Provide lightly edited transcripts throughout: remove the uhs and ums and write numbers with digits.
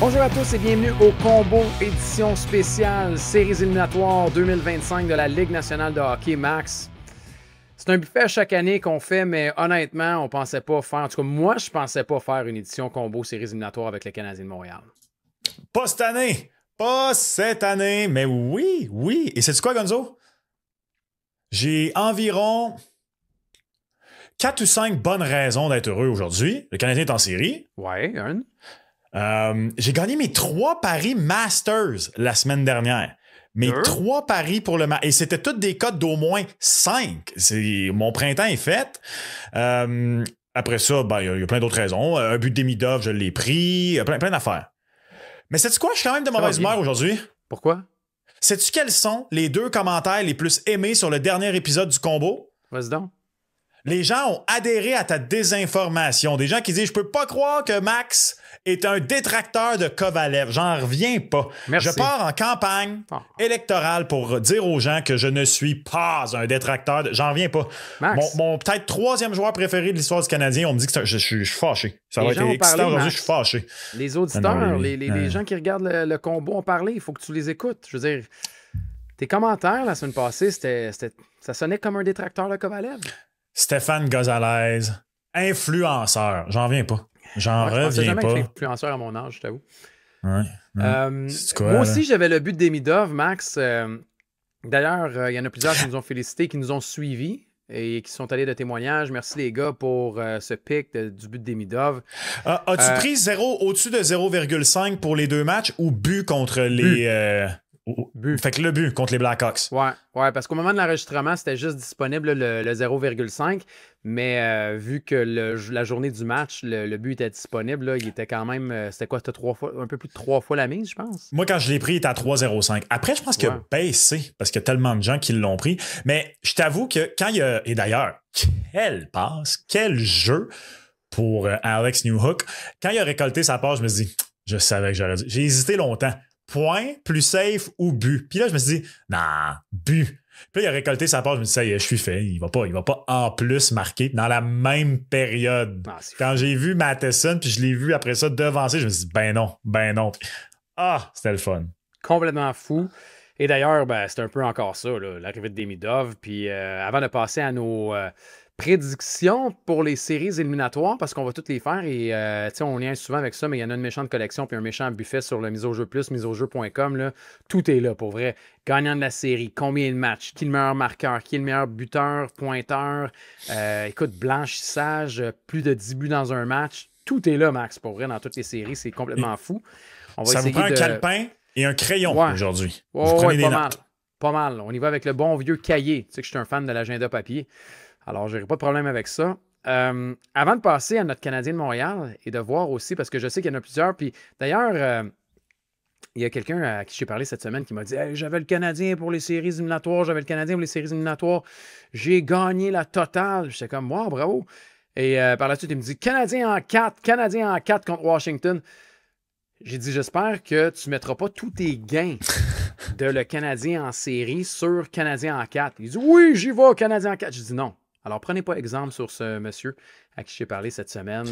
Bonjour à tous et bienvenue au Combo édition spéciale Séries éliminatoires 2025 de la Ligue nationale de hockey, Max. C'est un buffet à chaque année qu'on fait, mais honnêtement, on pensait pas faire, en tout cas moi, je pensais pas faire une édition Combo Séries éliminatoires avec le Canadien de Montréal. Pas cette année! Pas cette année! Mais oui! Et sais-tu quoi, Gonzo? J'ai environ 4 ou 5 bonnes raisons d'être heureux aujourd'hui. Le Canadien est en série. Ouais, un. J'ai gagné mes 3 paris Masters la semaine dernière. Mes 3 paris pour le match. Et c'était toutes des cotes d'au moins 5. Mon printemps est fait. Après ça, il y a plein d'autres raisons. Un but de Demidov, je l'ai pris. Plein d'affaires. Mais sais-tu quoi? Je suis quand même de mauvaise humeur aujourd'hui. Pourquoi? Sais-tu quels sont les 2 commentaires les plus aimés sur le dernier épisode du Combo? Vas-y donc. Les gens ont adhéré à ta désinformation. Des gens qui disent « Je peux pas croire que Max est un détracteur de Kovalev. » J'en reviens pas. Merci. Je pars en campagne électorale pour dire aux gens que je ne suis pas un détracteur. J'en reviens pas. Max. Mon peut-être 3e joueur préféré de l'histoire du Canadien, on me dit que je suis fâché. Ça va être excitant aujourd'hui, je suis fâché. Les auditeurs, les gens qui regardent le combo ont parlé. Il faut que tu les écoutes. Je veux dire, tes commentaires la semaine passée, ça sonnait comme un détracteur de Kovalev. Stéphane Gonzalez, influenceur. J'en reviens pas. J'en reviens je jamais pas. que influenceur à mon âge, je t'avoue. Ouais. Moi aussi, j'avais le but de Demidov, Max. D'ailleurs, il y en a plusieurs qui nous ont félicités, qui nous ont suivis et qui sont allés de témoignages. Merci les gars pour ce pic du but de Demidov. As-tu pris 0 au-dessus de 0,5 pour les 2 matchs ou but contre les... But. Fait que le but contre les Blackhawks. Ouais, parce qu'au moment de l'enregistrement, c'était juste disponible le 0,5, mais vu que la journée du match, le but était disponible, là, il était quand même, c'était quoi, c'était un peu plus de 3 fois la mise, je pense? Moi, quand je l'ai pris, il était à 3,05. Après, je pense qu'il a baissé, parce qu'il y a tellement de gens qui l'ont pris. Mais je t'avoue que quand il y a... Et d'ailleurs, quelle passe, quel jeu pour Alex Newhook. Quand il a récolté sa passe, je me suis dit, je savais que j'aurais dit. J'ai hésité longtemps. Point, plus safe ou but. Puis là, je me suis dit, non, but. Puis là, il a récolté sa passe, je me suis dit, ça y est, je suis fait. Il va pas en plus marquer dans la même période. Quand j'ai vu Matheson, puis je l'ai vu après ça devancer, je me suis dit, ben non. Ah, c'était le fun. Complètement fou. Et d'ailleurs, c'était un peu encore ça, l'arrivée de Demidov. Puis avant de passer à nos prédictions pour les séries éliminatoires, parce qu'on va toutes les faire et on lien souvent avec ça, mais il y en a une méchante collection puis un méchant buffet sur le mise au jeu plus, miseaujeu.com. Tout est là pour vrai. Gagnant de la série, combien de matchs, qui est le meilleur marqueur, qui est le meilleur buteur, pointeur, écoute, blanchissage, plus de 10 buts dans un match. Tout est là, Max, pour vrai, dans toutes les séries. C'est complètement fou. On va ça essayer vous prend un calepin et un crayon aujourd'hui. Vous prenez des notes. Pas mal. On y va avec le bon vieux cahier. Tu sais que je suis un fan de l'agenda papier. Alors, je n'aurai pas de problème avec ça. Avant de passer à notre Canadien de Montréal et de voir aussi, parce que je sais qu'il y en a plusieurs, puis d'ailleurs, il y a quelqu'un à qui j'ai parlé cette semaine qui m'a dit hey, « J'avais le Canadien pour les séries éliminatoires, j'ai gagné la totale. » J'étais comme « Wow, bravo! » Et par la suite, il me dit « Canadien en 4 contre Washington. » J'ai dit « J'espère que tu ne mettras pas tous tes gains de le Canadien en série sur Canadien en 4. » Il dit « Oui, j'y vais, Canadien en 4. » J'ai dit « Non. » Alors, prenez pas exemple sur ce monsieur à qui j'ai parlé cette semaine.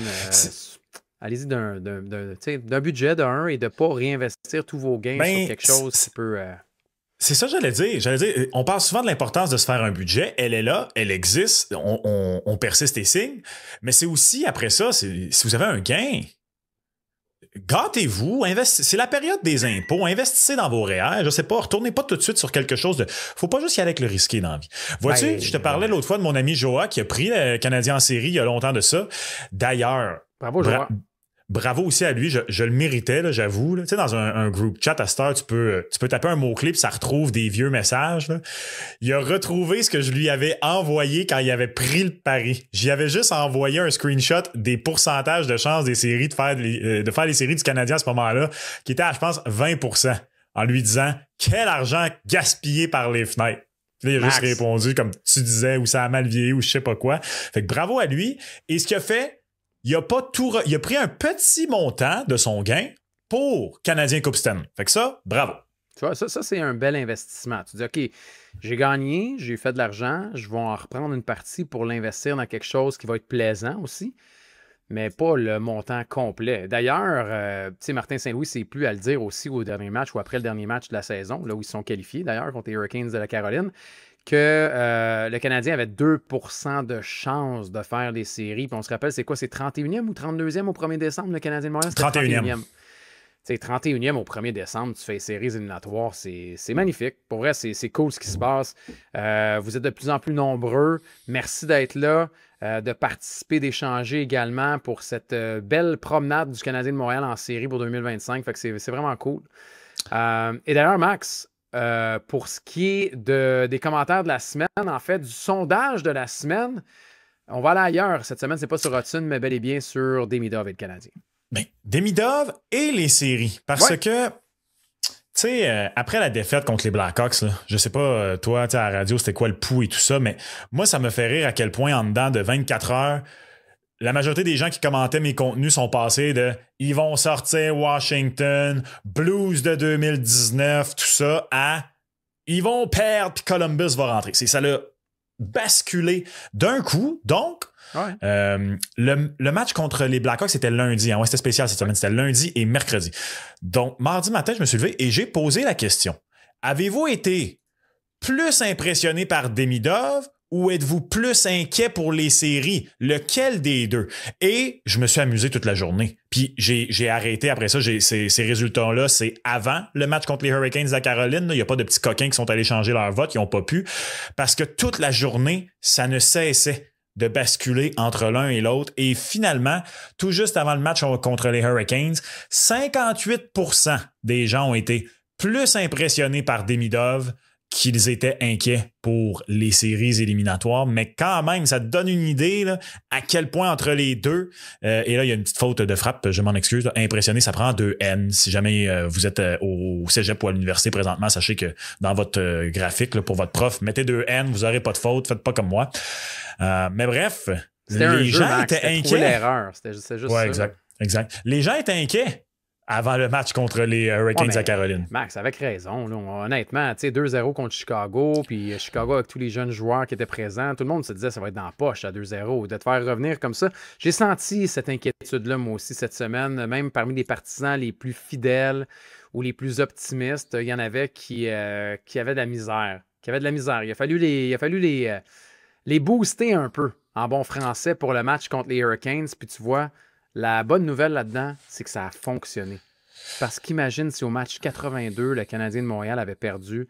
Allez-y d'un budget de 1 et de ne pas réinvestir tous vos gains sur quelque chose qui peut... C'est ça que j'allais dire. On parle souvent de l'importance de se faire un budget. Elle est là, elle existe, on persiste et signe. Mais c'est aussi, après ça, si vous avez un gain... Gâtez-vous, c'est la période des impôts, investissez dans vos REER, je sais pas, retournez pas tout de suite sur quelque chose de... Faut pas juste y aller avec le risqué dans la vie. Vois-tu, je te parlais l'autre fois de mon ami Joa qui a pris le Canadien en série il y a longtemps de ça. D'ailleurs, bravo Joa. Bravo aussi à lui, je le méritais, là, j'avoue. Tu sais, dans un group chat à cette heure, tu peux taper un mot-clé puis ça retrouve des vieux messages. Là. Il a retrouvé ce que je lui avais envoyé quand il avait pris le pari. J'y avais juste envoyé un screenshot des pourcentages de chances des séries de faire les séries du Canadien à ce moment-là, qui était à, je pense, 20%, en lui disant « Quel argent gaspillé par les fenêtres! » Puis là, il a juste répondu comme tu disais, ou ça a mal vieilli, ou je sais pas quoi. Fait que bravo à lui. Et ce qu'il a fait... Il a pris un petit montant de son gain pour Canadien Coupe Stanley. Fait que ça, bravo. Tu vois, ça c'est un bel investissement. Tu dis, OK, j'ai gagné, j'ai fait de l'argent, je vais en reprendre une partie pour l'investir dans quelque chose qui va être plaisant aussi. mais pas le montant complet. D'ailleurs, tu sais, Martin Saint-Louis, c'est plus à le dire aussi au dernier match ou après le dernier match de la saison, là où ils sont qualifiés d'ailleurs contre les Hurricanes de la Caroline, que le Canadien avait 2% de chance de faire les séries. Puis on se rappelle, c'est quoi? C'est 31e ou 32e au 1er décembre, le Canadien de Montréal? C'était 31e. Tu sais, 31e au 1er décembre, tu fais les séries éliminatoires, c'est magnifique. Pour vrai, c'est cool ce qui se passe. Vous êtes de plus en plus nombreux. Merci d'être là, de participer, d'échanger également pour cette belle promenade du Canadien de Montréal en série pour 2025. Fait que c'est vraiment cool. Et d'ailleurs, Max, pour ce qui est des commentaires de la semaine, en fait, du sondage de la semaine, on va aller ailleurs. Cette semaine, c'est pas sur Hudson, mais bel et bien sur Demidov et le Canadien. Ben, Demidov et les séries. Parce que, tu sais, après la défaite contre les Blackhawks, là, je sais pas, toi, à la radio, c'était quoi le pouls et tout ça, mais moi, ça me fait rire à quel point, en dedans de 24 heures, la majorité des gens qui commentaient mes contenus sont passés de « ils vont sortir Washington, Blues de 2019, tout ça », à « ils vont perdre, puis Columbus va rentrer ». Ça l'a basculé d'un coup, donc... Ouais. Le match contre les Blackhawks, c'était lundi. Hein? Ouais, c'était spécial cette semaine. C'était lundi et mercredi. Donc, mardi matin, je me suis levé et j'ai posé la question. Avez-vous été plus impressionné par Demidov ou êtes-vous plus inquiet pour les séries? Lequel des deux? Et je me suis amusé toute la journée. Puis j'ai arrêté après ça. Ces résultats-là, c'est avant le match contre les Hurricanes de la Caroline. Il n'y a pas de petits coquins qui sont allés changer leur vote. Ils n'ont pas pu. Parce que toute la journée, ça ne cessait de basculer entre l'un et l'autre. Et finalement, tout juste avant le match contre les Hurricanes, 58% des gens ont été plus impressionnés par Demidov qu'ils étaient inquiets pour les séries éliminatoires. Mais quand même, ça te donne une idée là, à quel point entre les deux, et là, il y a une petite faute de frappe, je m'en excuse, là, impressionné, ça prend 2 N. Si jamais vous êtes au cégep ou à l'université présentement, sachez que dans votre graphique là, pour votre prof, mettez 2 N, vous n'aurez pas de faute, faites pas comme moi. Mais bref, les gens étaient inquiets. L'erreur, c'était juste ouais, ça. Exact. Les gens étaient inquiets avant le match contre les Hurricanes à Caroline. Max, avec raison. Là, honnêtement, 2-0 contre Chicago, puis Chicago avec tous les jeunes joueurs qui étaient présents, tout le monde se disait que ça va être dans la poche à 2-0. De te faire revenir comme ça, j'ai senti cette inquiétude-là, moi aussi, cette semaine, même parmi les partisans les plus fidèles ou les plus optimistes, il y en avait qui avaient de la misère. Il a fallu les booster un peu, en bon français, pour le match contre les Hurricanes. Puis tu vois, la bonne nouvelle là-dedans, c'est que ça a fonctionné. Parce qu'imagine si au match 82, le Canadien de Montréal avait perdu,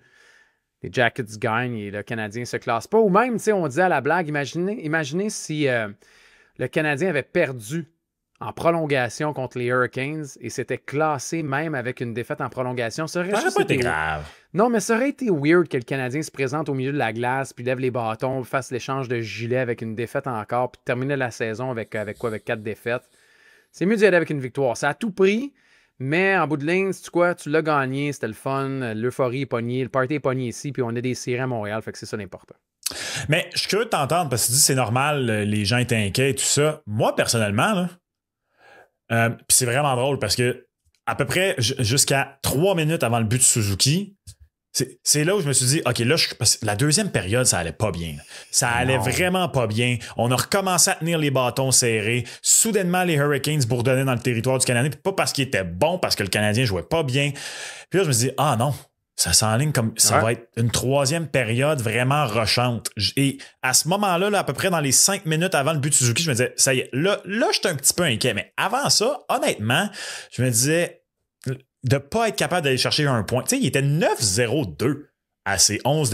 les Jackets gagnent et le Canadien ne se classe pas. Ou même, on disait à la blague, imaginez si le Canadien avait perdu en prolongation contre les Hurricanes et s'était classé même avec une défaite en prolongation. Ça aurait pas été grave. Non, mais ça aurait été weird que le Canadien se présente au milieu de la glace, puis lève les bâtons, fasse l'échange de gilets avec une défaite encore, puis terminer la saison avec 4 défaites. C'est mieux d'y aller avec une victoire. Ça a tout pris, mais en bout de ligne, tu l'as gagné, c'était le fun, l'euphorie est pognée, le party est pogné ici, puis on a des séries à Montréal, fait que c'est ça l'important. Mais je suis curieux de t'entendre, parce que tu dis c'est normal, les gens étaient inquiets et tout ça. Moi, personnellement, là, puis c'est vraiment drôle parce que à peu près jusqu'à 3 minutes avant le but de Suzuki, c'est là où je me suis dit, OK, là, parce que la deuxième période, ça allait pas bien. Ça allait vraiment pas bien. On a recommencé à tenir les bâtons serrés. Soudainement, les Hurricanes bourdonnaient dans le territoire du Canadien. Pas parce qu'ils étaient bons, parce que le Canadien jouait pas bien. Puis là, je me suis dit, ah non, ça s'enligne comme ça va être une troisième période vraiment rochante. Et à ce moment-là, là, à peu près dans les 5 minutes avant le but de Suzuki, je me disais, ça y est, là j'étais un petit peu inquiet. Mais avant ça, honnêtement, je me disais, de ne pas être capable d'aller chercher un point. Tu sais, il était 9-0-2 à ses 11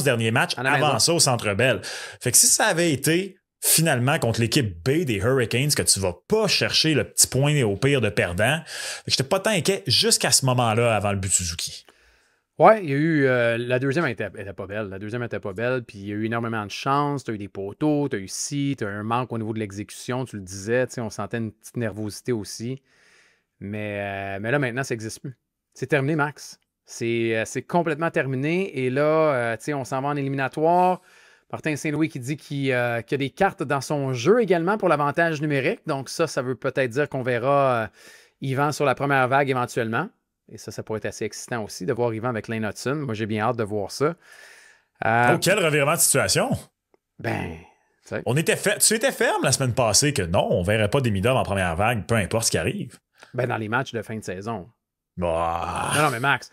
derniers matchs avant ça au Centre Bell. Fait que si ça avait été finalement contre l'équipe B des Hurricanes que tu vas pas chercher le petit point au pire de perdant, j'étais pas tant inquiet jusqu'à ce moment-là avant le but de Suzuki. Ouais, il y a eu. La deuxième était pas belle. Puis il y a eu énormément de chance. Tu as eu des poteaux, tu as eu tu as eu un manque au niveau de l'exécution, tu le disais. On sentait une petite nervosité aussi. Mais là, maintenant, ça n'existe plus. C'est terminé, Max. C'est complètement terminé. Et là, on s'en va en éliminatoire. Martin Saint-Louis qui dit qu'il y a des cartes dans son jeu également pour l'avantage numérique. Donc ça veut peut-être dire qu'on verra Yvan sur la première vague éventuellement. Et ça pourrait être assez excitant aussi de voir Yvan avec Lane Hudson. Moi, j'ai bien hâte de voir ça. Quel revirement de situation! Ben, Tu étais ferme la semaine passée que non, on verrait pas Demidov en première vague, peu importe ce qui arrive. Ben, dans les matchs de fin de saison. Bah. Non, mais Max,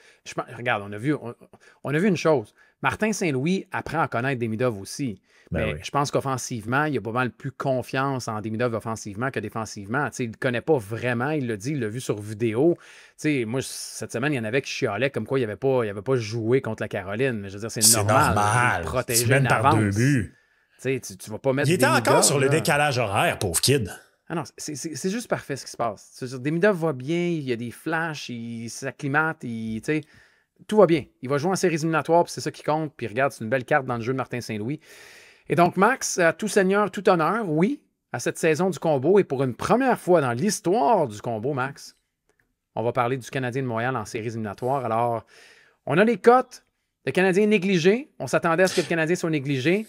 regarde, on a vu une chose. Martin Saint-Louis apprend à connaître Demidov aussi. Ben Mais oui. je pense qu'offensivement, il a pas mal plus confiance en Demidov offensivement que défensivement. Il ne le connaît pas vraiment, il l'a dit, il l'a vu sur vidéo. Moi, cette semaine, il y en avait qui chialaient comme quoi il n'avait pas joué contre la Caroline. Mais je veux dire, c'est normal. Tu Protéger mènes une par avance. 2 buts. Tu vas pas mettre Il était Demidov, encore sur le là. décalage horaire, pauvre kid. Ah non, c'est juste parfait ce qui se passe. C'est-à-dire, Demidov va bien, il y a des flashs, il s'acclimate, tout va bien. Il va jouer en séries éliminatoires, puis c'est ça qui compte. Puis regarde, c'est une belle carte dans le jeu de Martin Saint-Louis. Et donc, Max, à tout seigneur, tout honneur, oui, à cette saison du combo. Et pour une première fois dans l'histoire du combo, Max, on va parler du Canadien de Montréal en séries éliminatoires. Alors, on a les cotes. Le Canadien négligé. On s'attendait à ce que le Canadien soit négligé.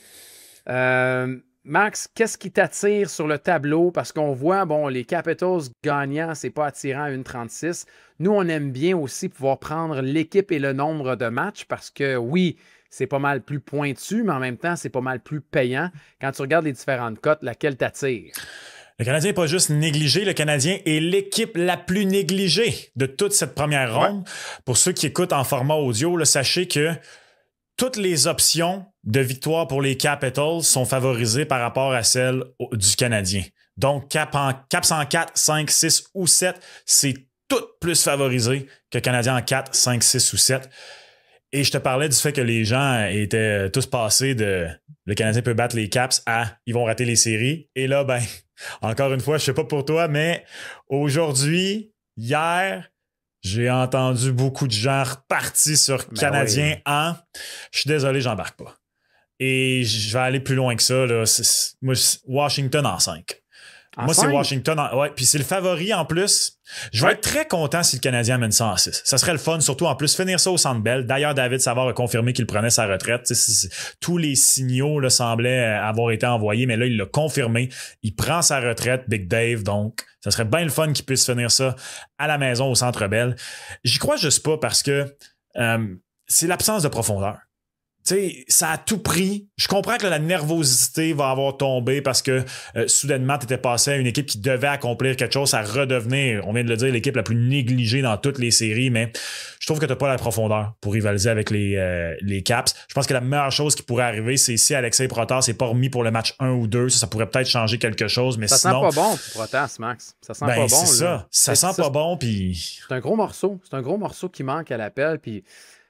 Max, qu'est-ce qui t'attire sur le tableau? Parce qu'on voit, bon, les Capitals gagnants, c'est pas attirant à 1,36. Nous, on aime bien aussi pouvoir prendre l'équipe et le nombre de matchs parce que, oui, c'est pas mal plus pointu, mais en même temps, c'est pas mal plus payant. Quand tu regardes les différentes cotes, laquelle t'attire? Le Canadien n'est pas juste négligé, le Canadien est l'équipe la plus négligée de toute cette première ronde. Ouais. Pour ceux qui écoutent en format audio, là, sachez que toutes les options de victoire pour les Capitals sont favorisées par rapport à celles du Canadien. Donc, Caps en 4, 5, 6 ou 7, c'est tout plus favorisé que Canadien en 4, 5, 6 ou 7. Et je te parlais du fait que les gens étaient tous passés de le Canadien peut battre les Caps à ils vont rater les séries. Et là, ben, encore une fois, je sais pas pour toi, mais aujourd'hui, hier, j'ai entendu beaucoup de gens repartis sur Canadien en je suis désolé, j'embarque pas. Et je vais aller plus loin que ça. Là. Moi, Washington en 5. Moi, c'est Washington. Ouais, puis c'est le favori en plus. Je vais être très content si le Canadien amène ça en 6. Ça serait le fun, surtout en plus, finir ça au Centre Bell. D'ailleurs, David Savard a confirmé qu'il prenait sa retraite. Tous les signaux là, semblaient avoir été envoyés, mais là, il l'a confirmé. Il prend sa retraite, Big Dave. Donc, ça serait bien le fun qu'il puisse finir ça à la maison au Centre Bell. J'y crois juste pas parce que c'est l'absence de profondeur. Tu sais, ça a tout pris. Je comprends que là, la nervosité va avoir tombé parce que soudainement, tu étais passé à une équipe qui devait accomplir quelque chose à redevenir, on vient de le dire, l'équipe la plus négligée dans toutes les séries, mais je trouve que tu n'as pas la profondeur pour rivaliser avec les Caps. Je pense que la meilleure chose qui pourrait arriver, c'est si Alexei Protas s'est pas remis pour le match 1 ou 2. Ça pourrait peut-être changer quelque chose, mais sinon... Ça sent pas bon, Protas, Max. Ça sent pas bon. C'est ça. Ça sent pas bon, puis... C'est un gros morceau. C'est un gros morceau qui manque à l'appel, puis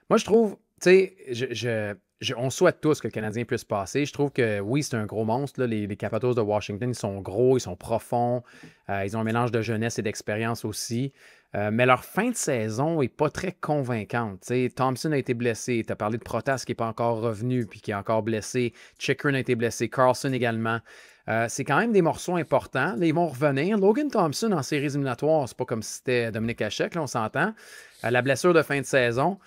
moi, je trouve... Tu sais, on souhaite tous que le Canadien puisse passer. Je trouve que oui, c'est un gros monstre. Là. Les Capitals de Washington, ils sont gros, ils sont profonds. Ils ont un mélange de jeunesse et d'expérience aussi. Mais leur fin de saison n'est pas très convaincante. T'sais, Thompson a été blessé. Tu as parlé de Protas qui n'est pas encore revenu puis qui est encore blessé. Chychrun a été blessé. Carlson également. C'est quand même des morceaux importants. Là, ils vont revenir. Logan Thompson en séries éliminatoires, c'est pas comme si c'était Dominique Hachek, là, on s'entend. La blessure de fin de saison.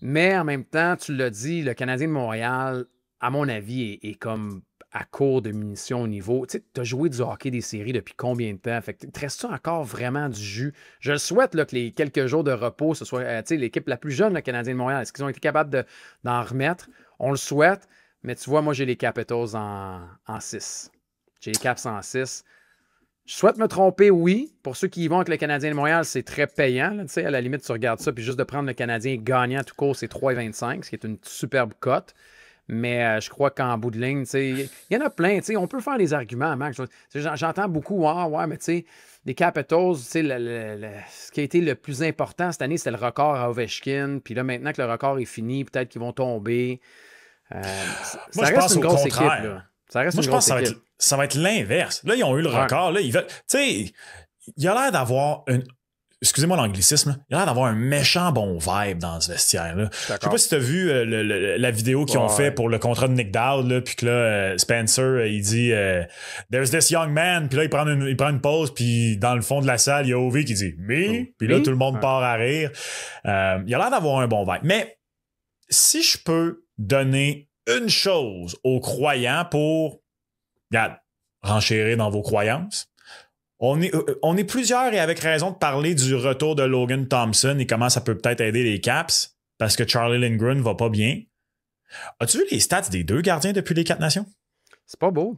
Mais en même temps, tu l'as dit, le Canadien de Montréal, à mon avis, est comme à court de munitions au niveau. Tu sais, tu as joué du hockey des séries depuis combien de temps? Fait que te reste-tu encore vraiment du jus? Je le souhaite là, que les quelques jours de repos, ce soit l'équipe la plus jeune, le Canadien de Montréal. Est-ce qu'ils ont été capables d'en remettre? On le souhaite, mais tu vois, moi, j'ai les Capitals en 6. J'ai les Caps en 6. Je souhaite me tromper, oui. Pour ceux qui y vont avec le Canadien de Montréal, c'est très payant. Là, à la limite, tu regardes ça, puis juste de prendre le Canadien gagnant tout court, c'est 3,25, ce qui est une superbe cote. Mais je crois qu'en bout de ligne, il y en a plein. On peut faire des arguments, Max. J'entends beaucoup, ouais, mais tu sais, les Capitals, ce qui a été le plus important cette année, c'était le record à Ovechkin. Puis là, maintenant que le record est fini, peut-être qu'ils vont tomber. Moi, je pense au contraire. Équipe, là. Ça reste Moi, je pense que ça va être l'inverse. Là, ils ont eu le record. Là, ils veulent. Tu sais, il a l'air d'avoir une. Excusez-moi l'anglicisme. Il a l'air d'avoir un méchant bon vibe dans ce vestiaire-là. Je sais pas si tu as vu la vidéo qu'ils ont fait pour le contrat de Nick Dowd, là, puis que là, Spencer, il dit There's this young man, puis là, il prend une pause, puis dans le fond de la salle, il y a Ovi qui dit Me, puis là, tout le monde part à rire. Il a l'air d'avoir un bon vibe. Mais si je peux donner une chose aux croyants pour, regarde, renchérir dans vos croyances. On est plusieurs et avec raison de parler du retour de Logan Thompson et comment ça peut peut-être aider les Caps parce que Charlie Lindgren va pas bien. As-tu vu les stats des deux gardiens depuis les 4 nations? C'est pas beau.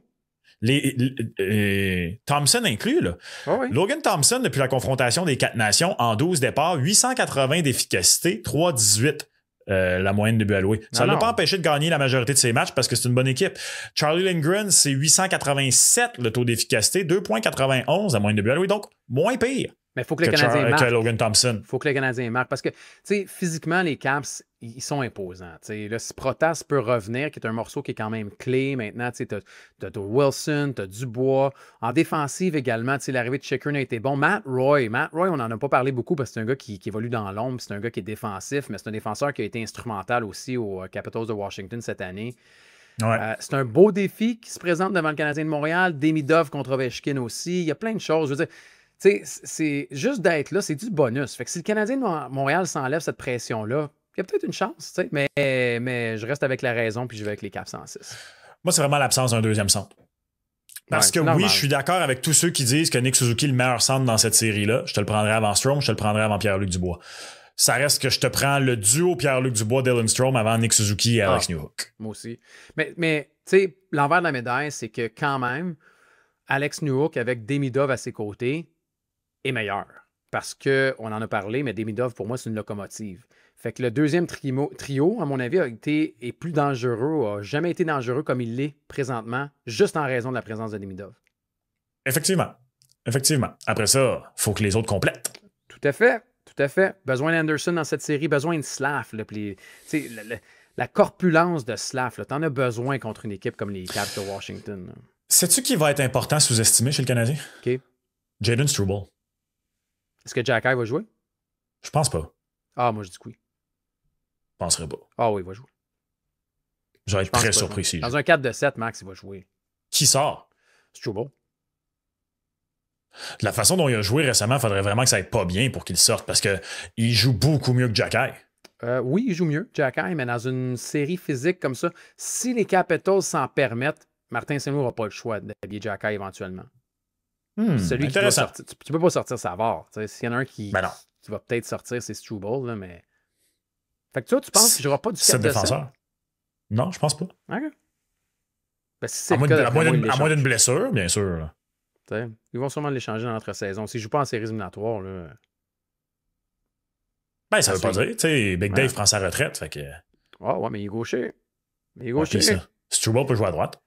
Thompson inclus, là. Oh oui. Logan Thompson, depuis la confrontation des 4 nations, en 12 départs, 880 d'efficacité, 3,18 la moyenne de buts alloués. Ça ne l'a pas empêché de gagner la majorité de ses matchs parce que c'est une bonne équipe. Charlie Lindgren, c'est 887 le taux d'efficacité, 2,91 la moyenne de buts alloués, donc moins pire. Mais il faut que le Canadien marque. Que Logan Thompson. Il faut que le Canadien marque. Parce que, tu sais, physiquement, les Caps, ils sont imposants. T'sais. Là, si Protas peut revenir, qui est un morceau qui est quand même clé maintenant, tu sais, t'as Wilson, t'as Dubois. En défensive également, tu sais, l'arrivée de Chikrin a été bon. Matt Roy, on n'en a pas parlé beaucoup parce que c'est un gars qui évolue dans l'ombre. C'est un gars qui est défensif, mais c'est un défenseur qui a été instrumental aussi aux Capitals de Washington cette année. Ouais. C'est un beau défi qui se présente devant le Canadien de Montréal. Demidov contre Ovechkin aussi. Il y a plein de choses. Je veux dire, tu sais, c'est juste d'être là, c'est du bonus. Fait que si le Canadien de Montréal s'enlève cette pression-là, il y a peut-être une chance, tu sais, mais je reste avec la raison puis je vais avec les Caps 106. Moi, c'est vraiment l'absence d'un deuxième centre. Parce que oui, je suis d'accord avec tous ceux qui disent que Nick Suzuki est le meilleur centre dans cette série-là. Je te le prendrais avant Strome, je te le prendrais avant Pierre-Luc Dubois. Ça reste que je te prends le duo Pierre-Luc Dubois, Dylan Strome avant Nick Suzuki et Alex Newhook. Moi aussi. Mais tu sais, l'envers de la médaille, c'est que quand même, Alex Newhook avec Demidov à ses côtés est meilleur. Parce qu'on en a parlé, mais Demidov, pour moi, c'est une locomotive. Fait que le deuxième trio, à mon avis, est plus dangereux, n'a jamais été dangereux comme il l'est présentement, juste en raison de la présence de Demidov. Effectivement. Après ça, il faut que les autres complètent. Tout à fait. Besoin d'Anderson dans cette série, besoin de Slav. La corpulence de Slav, t'en as besoin contre une équipe comme les Caps de Washington. Là. Sais-tu qui va être important sous-estimé chez le Canadien? OK. Jayden Struble. Est-ce que Jack va jouer? Je pense pas. Ah, moi, je dis que oui. Je penserais pas. Ah oui, il va jouer. Je vais être très surpris si. Dans un 4-7, Max, il va jouer. Qui sort? Struble. De la façon dont il a joué récemment, il faudrait vraiment que ça aille pas bien pour qu'il sorte parce qu'il joue beaucoup mieux que Jacky. Oui, il joue mieux, Jacky, mais dans une série physique comme ça, si les Capitals s'en permettent, Martin Saint-Louis n'aura pas le choix d'habiller Jacky éventuellement. Celui qui doit sortir. Tu peux pas sortir Savard. S'il y en a un qui va peut-être sortir, c'est Struble, là, mais. Fait que toi, tu penses qu'il ne jouera pas du 4 défenseur? Non, je pense pas. OK. Ben, si à moins d'une blessure, bien sûr. Ils vont sûrement l'échanger dans l'entre-saison. S'il ne joue pas en séries éliminatoires, là. Ben, ça veut pas dire. Tu sais, Big Dave prend sa retraite. Fait que. Ah, ouais, mais il est gaucher. Struble peut jouer à droite.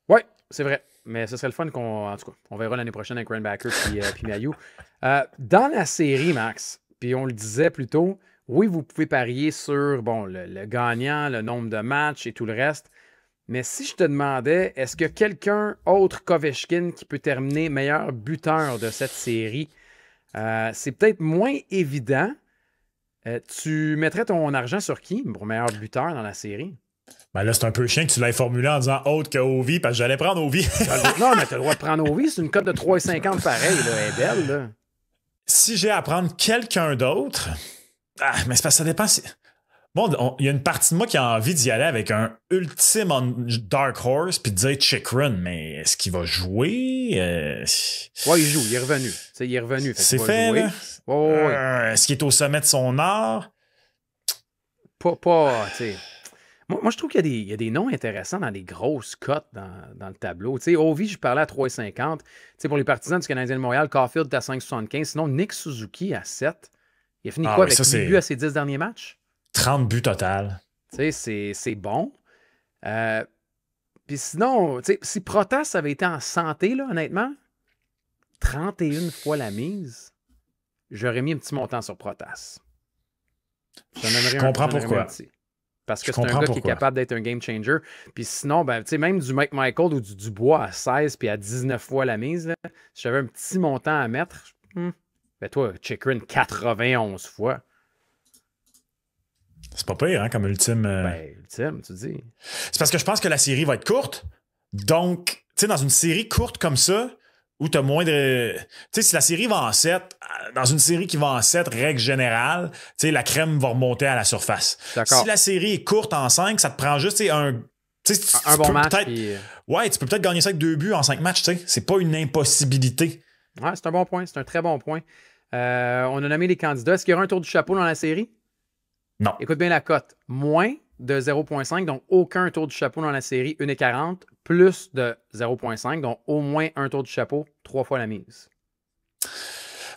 Oui, c'est vrai. Mais ce serait le fun qu'on. En tout cas, on verra l'année prochaine avec Rainbacker puis Mailloux. Dans la série, Max, puis on le disait plus tôt, oui, vous pouvez parier sur le gagnant, le nombre de matchs et tout le reste. Mais si je te demandais, est-ce que quelqu'un autre qu'Ovechkin qui peut terminer meilleur buteur de cette série, c'est peut-être moins évident. Tu mettrais ton argent sur qui pour meilleur buteur dans la série? Ben là, c'est un peu chiant que tu l'aies formulé en disant autre que Ovi, parce que j'allais prendre Ovi. Non, mais t'as le droit de prendre Ovi, c'est une cote de 3,50 pareil, là, elle est belle. Là. Si j'ai à prendre quelqu'un d'autre, mais c'est parce que ça dépend. Bon, il y a une partie de moi qui a envie d'y aller avec un ultime Dark Horse puis de dire Chikrin, mais est-ce qu'il va jouer? Ouais, il joue, il est revenu. Il est revenu. C'est fait, là? Ouais. Est-ce qu'il est au sommet de son art? Pas, tu sais. Moi, je trouve qu'il y a des noms intéressants dans les grosses cotes dans le tableau. Tu sais, Ovi, je parlais à 3,50. Tu sais, pour les partisans du Canadien de Montréal, Caulfield est à 5,75. Sinon, Nick Suzuki à 7. Il a fini avec 8 buts à ses 10 derniers matchs? 30 buts total. Tu sais, c'est bon. Puis sinon, tu sais, si Protas avait été en santé, là, honnêtement, 31 fois la mise, j'aurais mis un petit montant sur Protas. Je comprends pourquoi. Parce que c'est un gars qui est capable d'être un game changer. Puis sinon, ben, tu sais, même du Mike Michael ou du Dubois à 16 puis à 19 fois la mise, là, si j'avais un petit montant à mettre, ben toi, Chikrin 91 fois. C'est pas pire, hein, comme ultime. Ben, ultime, tu dis. C'est parce que je pense que la série va être courte. Donc, tu sais, dans une série courte comme ça, où t'as moins de. Tu sais, si la série va en 7, dans une série qui va en 7, règle générale, tu sais, la crème va remonter à la surface. D'accord. Si la série est courte en 5, ça te prend juste un bon match. Puis... Ouais, tu peux peut-être gagner ça avec 2 buts en 5 matchs, tu sais. C'est pas une impossibilité. Ouais, c'est un bon point. C'est un très bon point. On a nommé les candidats. Est-ce qu'il y aura un tour du chapeau dans la série? Non. Écoute bien la cote. Moins de 0,5, donc aucun tour du chapeau dans la série, 1,40. plus de 0,5, donc au moins un tour du chapeau, 3 fois la mise.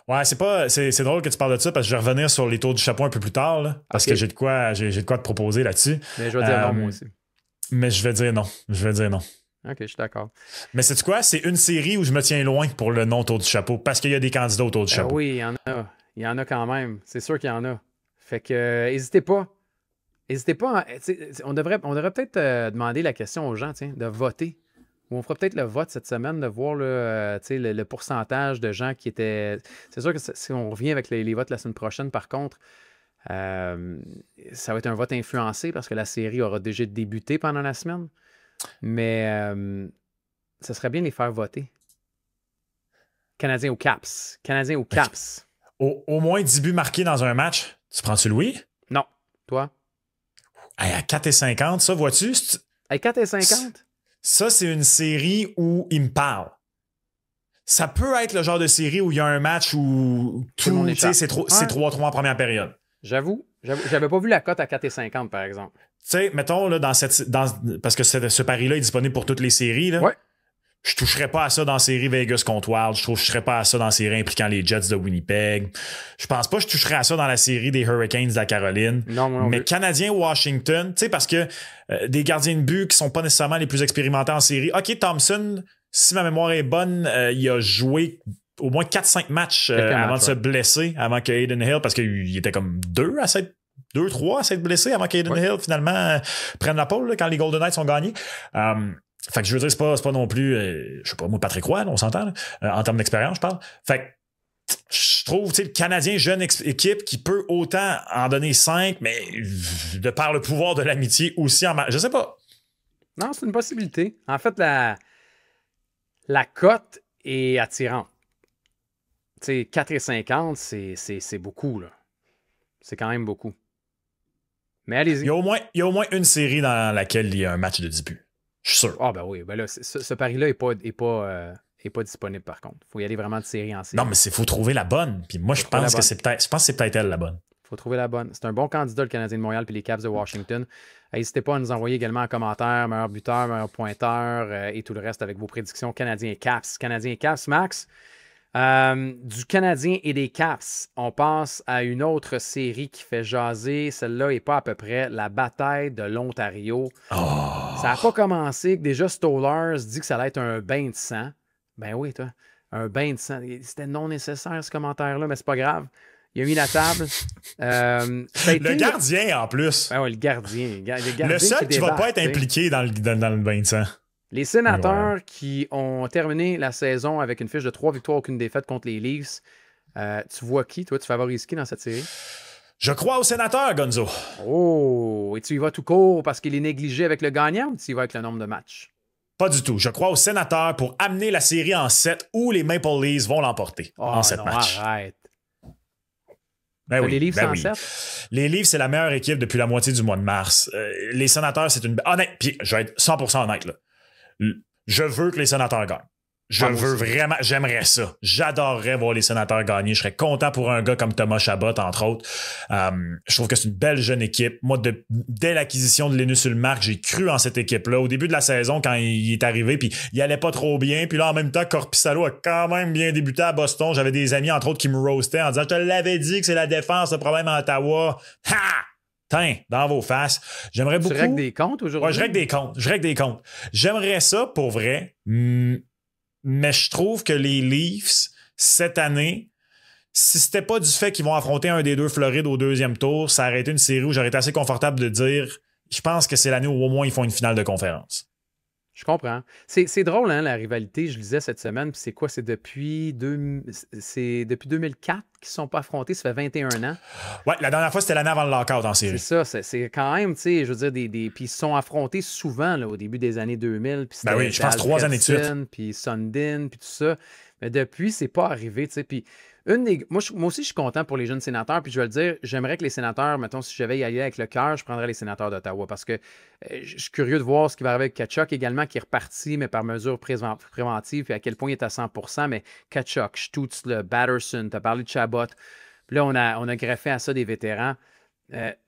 Ouais, c'est drôle que tu parles de ça parce que je vais revenir sur les tours du chapeau un peu plus tard, là, parce que j'ai de quoi te proposer là-dessus. Mais je vais dire non, moi aussi. Mais je vais dire non. Ok, je suis d'accord. Mais sais-tu quoi? C'est une série où je me tiens loin pour le non tour du chapeau parce qu'il y a des candidats au tour du chapeau. Oui, il y en a. Il y en a quand même. C'est sûr qu'il y en a. Fait que, n'hésitez pas. N'hésitez pas. On devrait peut-être demander la question aux gens, de voter. Ou on fera peut-être le vote cette semaine, de voir le pourcentage de gens qui étaient. C'est sûr que si on revient avec les votes la semaine prochaine, par contre, ça va être un vote influencé parce que la série aura déjà débuté pendant la semaine. Mais ça serait bien de les faire voter. Canadiens ou Caps. Au moins 10 buts marqués dans un match. Tu prends-tu Louis? Non. Toi? Hey, à 4,50, ça, vois-tu? À 4,50? Ça, c'est une série où il me parle. Ça peut être le genre de série où il y a un match où c'est 3-3 en première période. J'avoue. J'avais pas vu la cote à 4,50 par exemple. Tu sais, mettons, là, parce que ce pari-là est disponible pour toutes les séries. Là, ouais. Je toucherais pas à ça dans la série Vegas contre Wild. Je toucherais pas à ça dans la série impliquant les Jets de Winnipeg. Je pense pas que je toucherais à ça dans la série des Hurricanes de la Caroline. Non, mais Canadien-Washington, tu sais, parce que des gardiens de but qui sont pas nécessairement les plus expérimentés en série. OK, Thompson, si ma mémoire est bonne, il a joué au moins 4-5 matchs avant de se blesser, avant que Hayden Hill, parce qu'il était comme 2-3 à s'être blessé avant qu'Hayden Hill finalement prenne la pole là, quand les Golden Knights ont gagné. Fait que je veux dire, c'est pas non plus, je sais pas, moi, Patrick Roy, on s'entend, en termes d'expérience, je parle. Fait que je trouve, tu sais, le Canadien, jeune équipe qui peut autant en donner 5, mais de par le pouvoir de l'amitié aussi en match. Je sais pas. Non, c'est une possibilité. En fait, la cote est attirante. Tu sais, 4,50, c'est beaucoup, là. C'est quand même beaucoup. Mais allez-y. Il y a au moins une série dans laquelle il y a un match de 10 buts. Je suis sûr. Ah, ben oui. Ben là, ce pari-là n'est pas disponible, par contre. Il faut y aller vraiment de série en série. Non, mais il faut trouver la bonne. Puis moi, je pense que c'est peut-être elle la bonne. Il faut trouver la bonne. C'est un bon candidat, le Canadien de Montréal puis les Caps de Washington. N'hésitez pas à nous envoyer également en commentaire meilleur buteur, meilleur pointeur et tout le reste avec vos prédictions Canadien et Caps. Canadien et Caps, Max. Du Canadien et des Caps, on passe à une autre série qui fait jaser. Celle-là n'est pas à peu près la bataille de l'Ontario. Oh. Ça n'a pas commencé que déjà Stollers dit que ça allait être un bain de sang. Ben oui, toi, un bain de sang. C'était non nécessaire ce commentaire-là, mais c'est pas grave. Il a mis la table. Le gardien, en plus. Ben oui, le gardien. Le seul qui ne va pas être impliqué dans le bain de sang. Les Sénateurs qui ont terminé la saison avec une fiche de 3 victoires, aucune défaite contre les Leafs. Tu vois qui? Toi, tu favorises qui dans cette série? Je crois aux Sénateurs, Gonzo. Oh! Et tu y vas tout court parce qu'il est négligé avec le gagnant ou tu y vas avec le nombre de matchs? Pas du tout. Je crois aux Sénateurs pour amener la série en 7 où les Maple Leafs vont l'emporter en 7 matchs. Arrête. Ben oui, les Leafs en 7? Les Leafs, c'est la meilleure équipe depuis la moitié du mois de mars. Les Sénateurs, c'est une... Honnête, puis je vais être 100% honnête, là. Je veux que les Sénateurs gagnent. J'aimerais ça. J'adorerais voir les Sénateurs gagner. Je serais content pour un gars comme Thomas Chabot, entre autres. Je trouve que c'est une belle jeune équipe. Moi, dès l'acquisition de Linus Ullmark, j'ai cru en cette équipe-là. Au début de la saison, quand il est arrivé, puis il allait pas trop bien. Puis là, en même temps, Korpisalo a quand même bien débuté à Boston. J'avais des amis, entre autres, qui me roastaient en disant « Je te l'avais dit que c'est la défense, le problème à Ottawa. » Ha! Tiens, dans vos faces. J'aimerais beaucoup... Tu règles des comptes aujourd'hui? Ouais, je règle des comptes. J'aimerais ça, pour vrai... Mais je trouve que les Leafs, cette année, si c'était pas du fait qu'ils vont affronter un des deux Florides au deuxième tour, ça aurait été une série où j'aurais été assez confortable de dire je pense que c'est l'année où au moins ils font une finale de conférence. Je comprends. C'est drôle, hein, la rivalité, je lisais cette semaine, puis c'est quoi? C'est depuis 2004 qu'ils ne sont pas affrontés, ça fait 21 ans. Ouais, la dernière fois, c'était l'année avant le lockout en série. C'est ça, c'est quand même, tu sais, je veux dire, puis ils se sont affrontés souvent là, au début des années 2000. Puis ben oui, je pense 3 années de suite. Puis Sundin, puis tout ça. Mais depuis, c'est pas arrivé, tu sais. Puis moi aussi, je suis content pour les jeunes sénateurs. Puis je vais le dire, j'aimerais que les sénateurs, mettons, si je devais y aller avec le cœur, je prendrais les sénateurs d'Ottawa parce que je suis curieux de voir ce qui va arriver avec Tkachuk également, qui est reparti, mais par mesure préventive, puis à quel point il est à 100%. Mais Tkachuk, Stutz, Batterson, tu as parlé de Chabot. Puis là, on a greffé à ça des vétérans.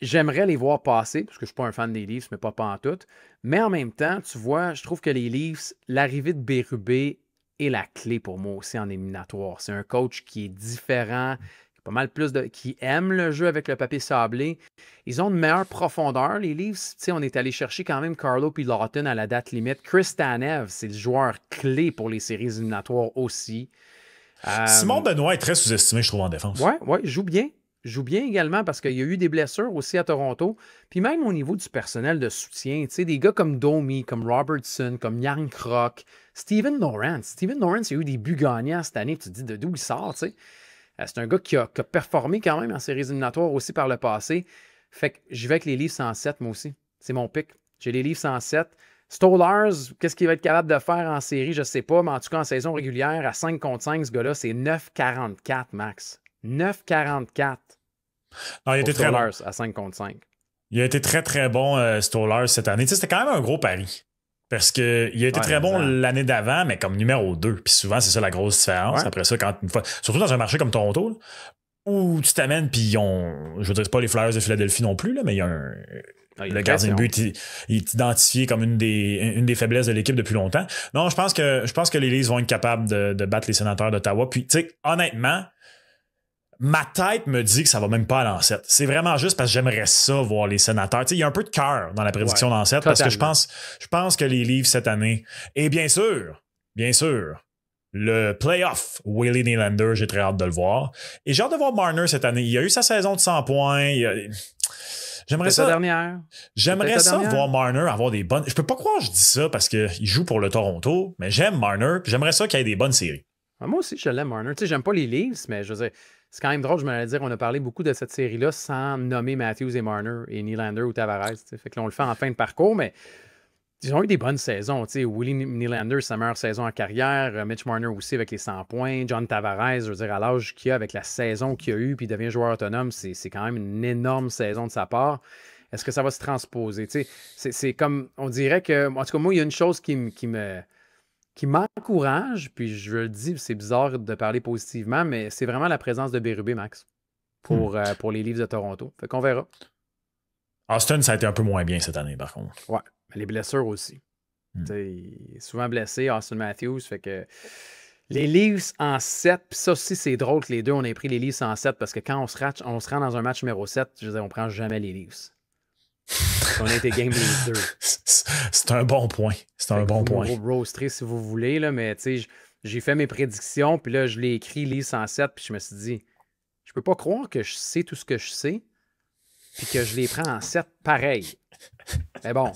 J'aimerais les voir passer, parce que je ne suis pas un fan des Leafs, mais pas en tout. Mais en même temps, tu vois, je trouve que les Leafs, l'arrivée de Berube est la clé pour moi aussi en éliminatoire. C'est un coach qui est différent, pas mal plus qui aime le jeu avec le papier sablé. Ils ont une meilleure profondeur, les Leafs. Tu sais, on est allé chercher quand même Carlo puis Lawton à la date limite. Chris Tanev, c'est le joueur clé pour les séries éliminatoires aussi. Simon Benoît est très sous-estimé, je trouve, en défense. Ouais, il joue bien. Il joue bien également parce qu'il y a eu des blessures aussi à Toronto. Puis même au niveau du personnel de soutien, tu sais, des gars comme Domi, comme Robertson, comme Young Krok, Steven Lawrence. Steven Lawrence, il y a eu des buts gagnants cette année. Tu te dis d'où il sort, tu sais. C'est un gars qui a performé quand même en séries éliminatoires aussi par le passé. Fait que j'y vais avec les Leafs en 7, moi aussi. C'est mon pick. J'ai les Leafs en 7. Stolarz, qu'est-ce qu'il va être capable de faire en série, je ne sais pas, mais en tout cas en saison régulière, à 5 contre 5, ce gars-là, c'est 9,44 max. 9,44. Non, il a été très bon. À 5 contre 5. Il a été très, très bon, Stolarz, cette année. Tu sais, c'était quand même un gros pari. Parce qu'il a été très bon l'année d'avant, mais comme numéro 2. Puis souvent, c'est ça la grosse différence. Ouais. Après ça, quand une fois, surtout dans un marché comme Toronto, là, où tu t'amènes, puis je veux dire, c'est pas les Flyers de Philadelphie non plus, là, mais il y a le gardien de but il est identifié comme une des faiblesses de l'équipe depuis longtemps. Non, je pense que les Leafs vont être capables de battre les Sénateurs d'Ottawa. Puis, tu sais, honnêtement, ma tête me dit que ça va même pas à l'en-7. C'est vraiment juste parce que j'aimerais ça voir les Sénateurs. Tu sais, il y a un peu de cœur dans la prédiction d'en-7 parce que je pense que les Leafs cette année, et bien sûr, le playoff Willie Nylander, j'ai très hâte de le voir. Et j'ai hâte de voir Marner cette année. Il a eu sa saison de 100 points. J'aimerais ça voir Marner avoir des bonnes... Je peux pas croire que je dis ça parce qu'il joue pour le Toronto, mais j'aime Marner. J'aimerais ça qu'il ait des bonnes séries. Moi aussi, je l'aime, Marner. Tu sais, j'aime pas les Leafs, mais je veux dire, c'est quand même drôle, je me l'allais dire, on a parlé beaucoup de cette série-là sans nommer Matthews et Marner et Nylander ou Tavares. T'sais. Fait que là, on le fait en fin de parcours, mais ils ont eu des bonnes saisons. T'sais. Willie Nylander, sa meilleure saison en carrière. Mitch Marner aussi avec les 100 points. John Tavares, je veux dire, à l'âge qu'il a, avec la saison qu'il a eue, puis il devient joueur autonome, c'est quand même une énorme saison de sa part. Est-ce que ça va se transposer? C'est comme, on dirait que, en tout cas, moi, il y a une chose qui m'encourage, puis je le dis, c'est bizarre de parler positivement, mais c'est vraiment la présence de Berube, Max, pour les Leafs de Toronto. Fait qu'on verra. Austin, ça a été un peu moins bien cette année, par contre. Ouais, mais les blessures aussi. Il est souvent blessé, Austin Matthews, fait que les Leafs en 7, puis ça aussi, c'est drôle que les deux, on ait pris les Leafs en 7, parce que quand on se rend dans un match numéro 7, je veux dire, on prend jamais les Leafs. On a été game les deux. C'est un bon point. C'est un bon point. Vous roasterez si vous voulez, là, mais tu sais, j'ai fait mes prédictions, puis là, je l'ai écrit Leafs en 7, puis je me suis dit, je peux pas croire que je sais tout ce que je sais, puis que je les prends en 7 pareil. Mais bon.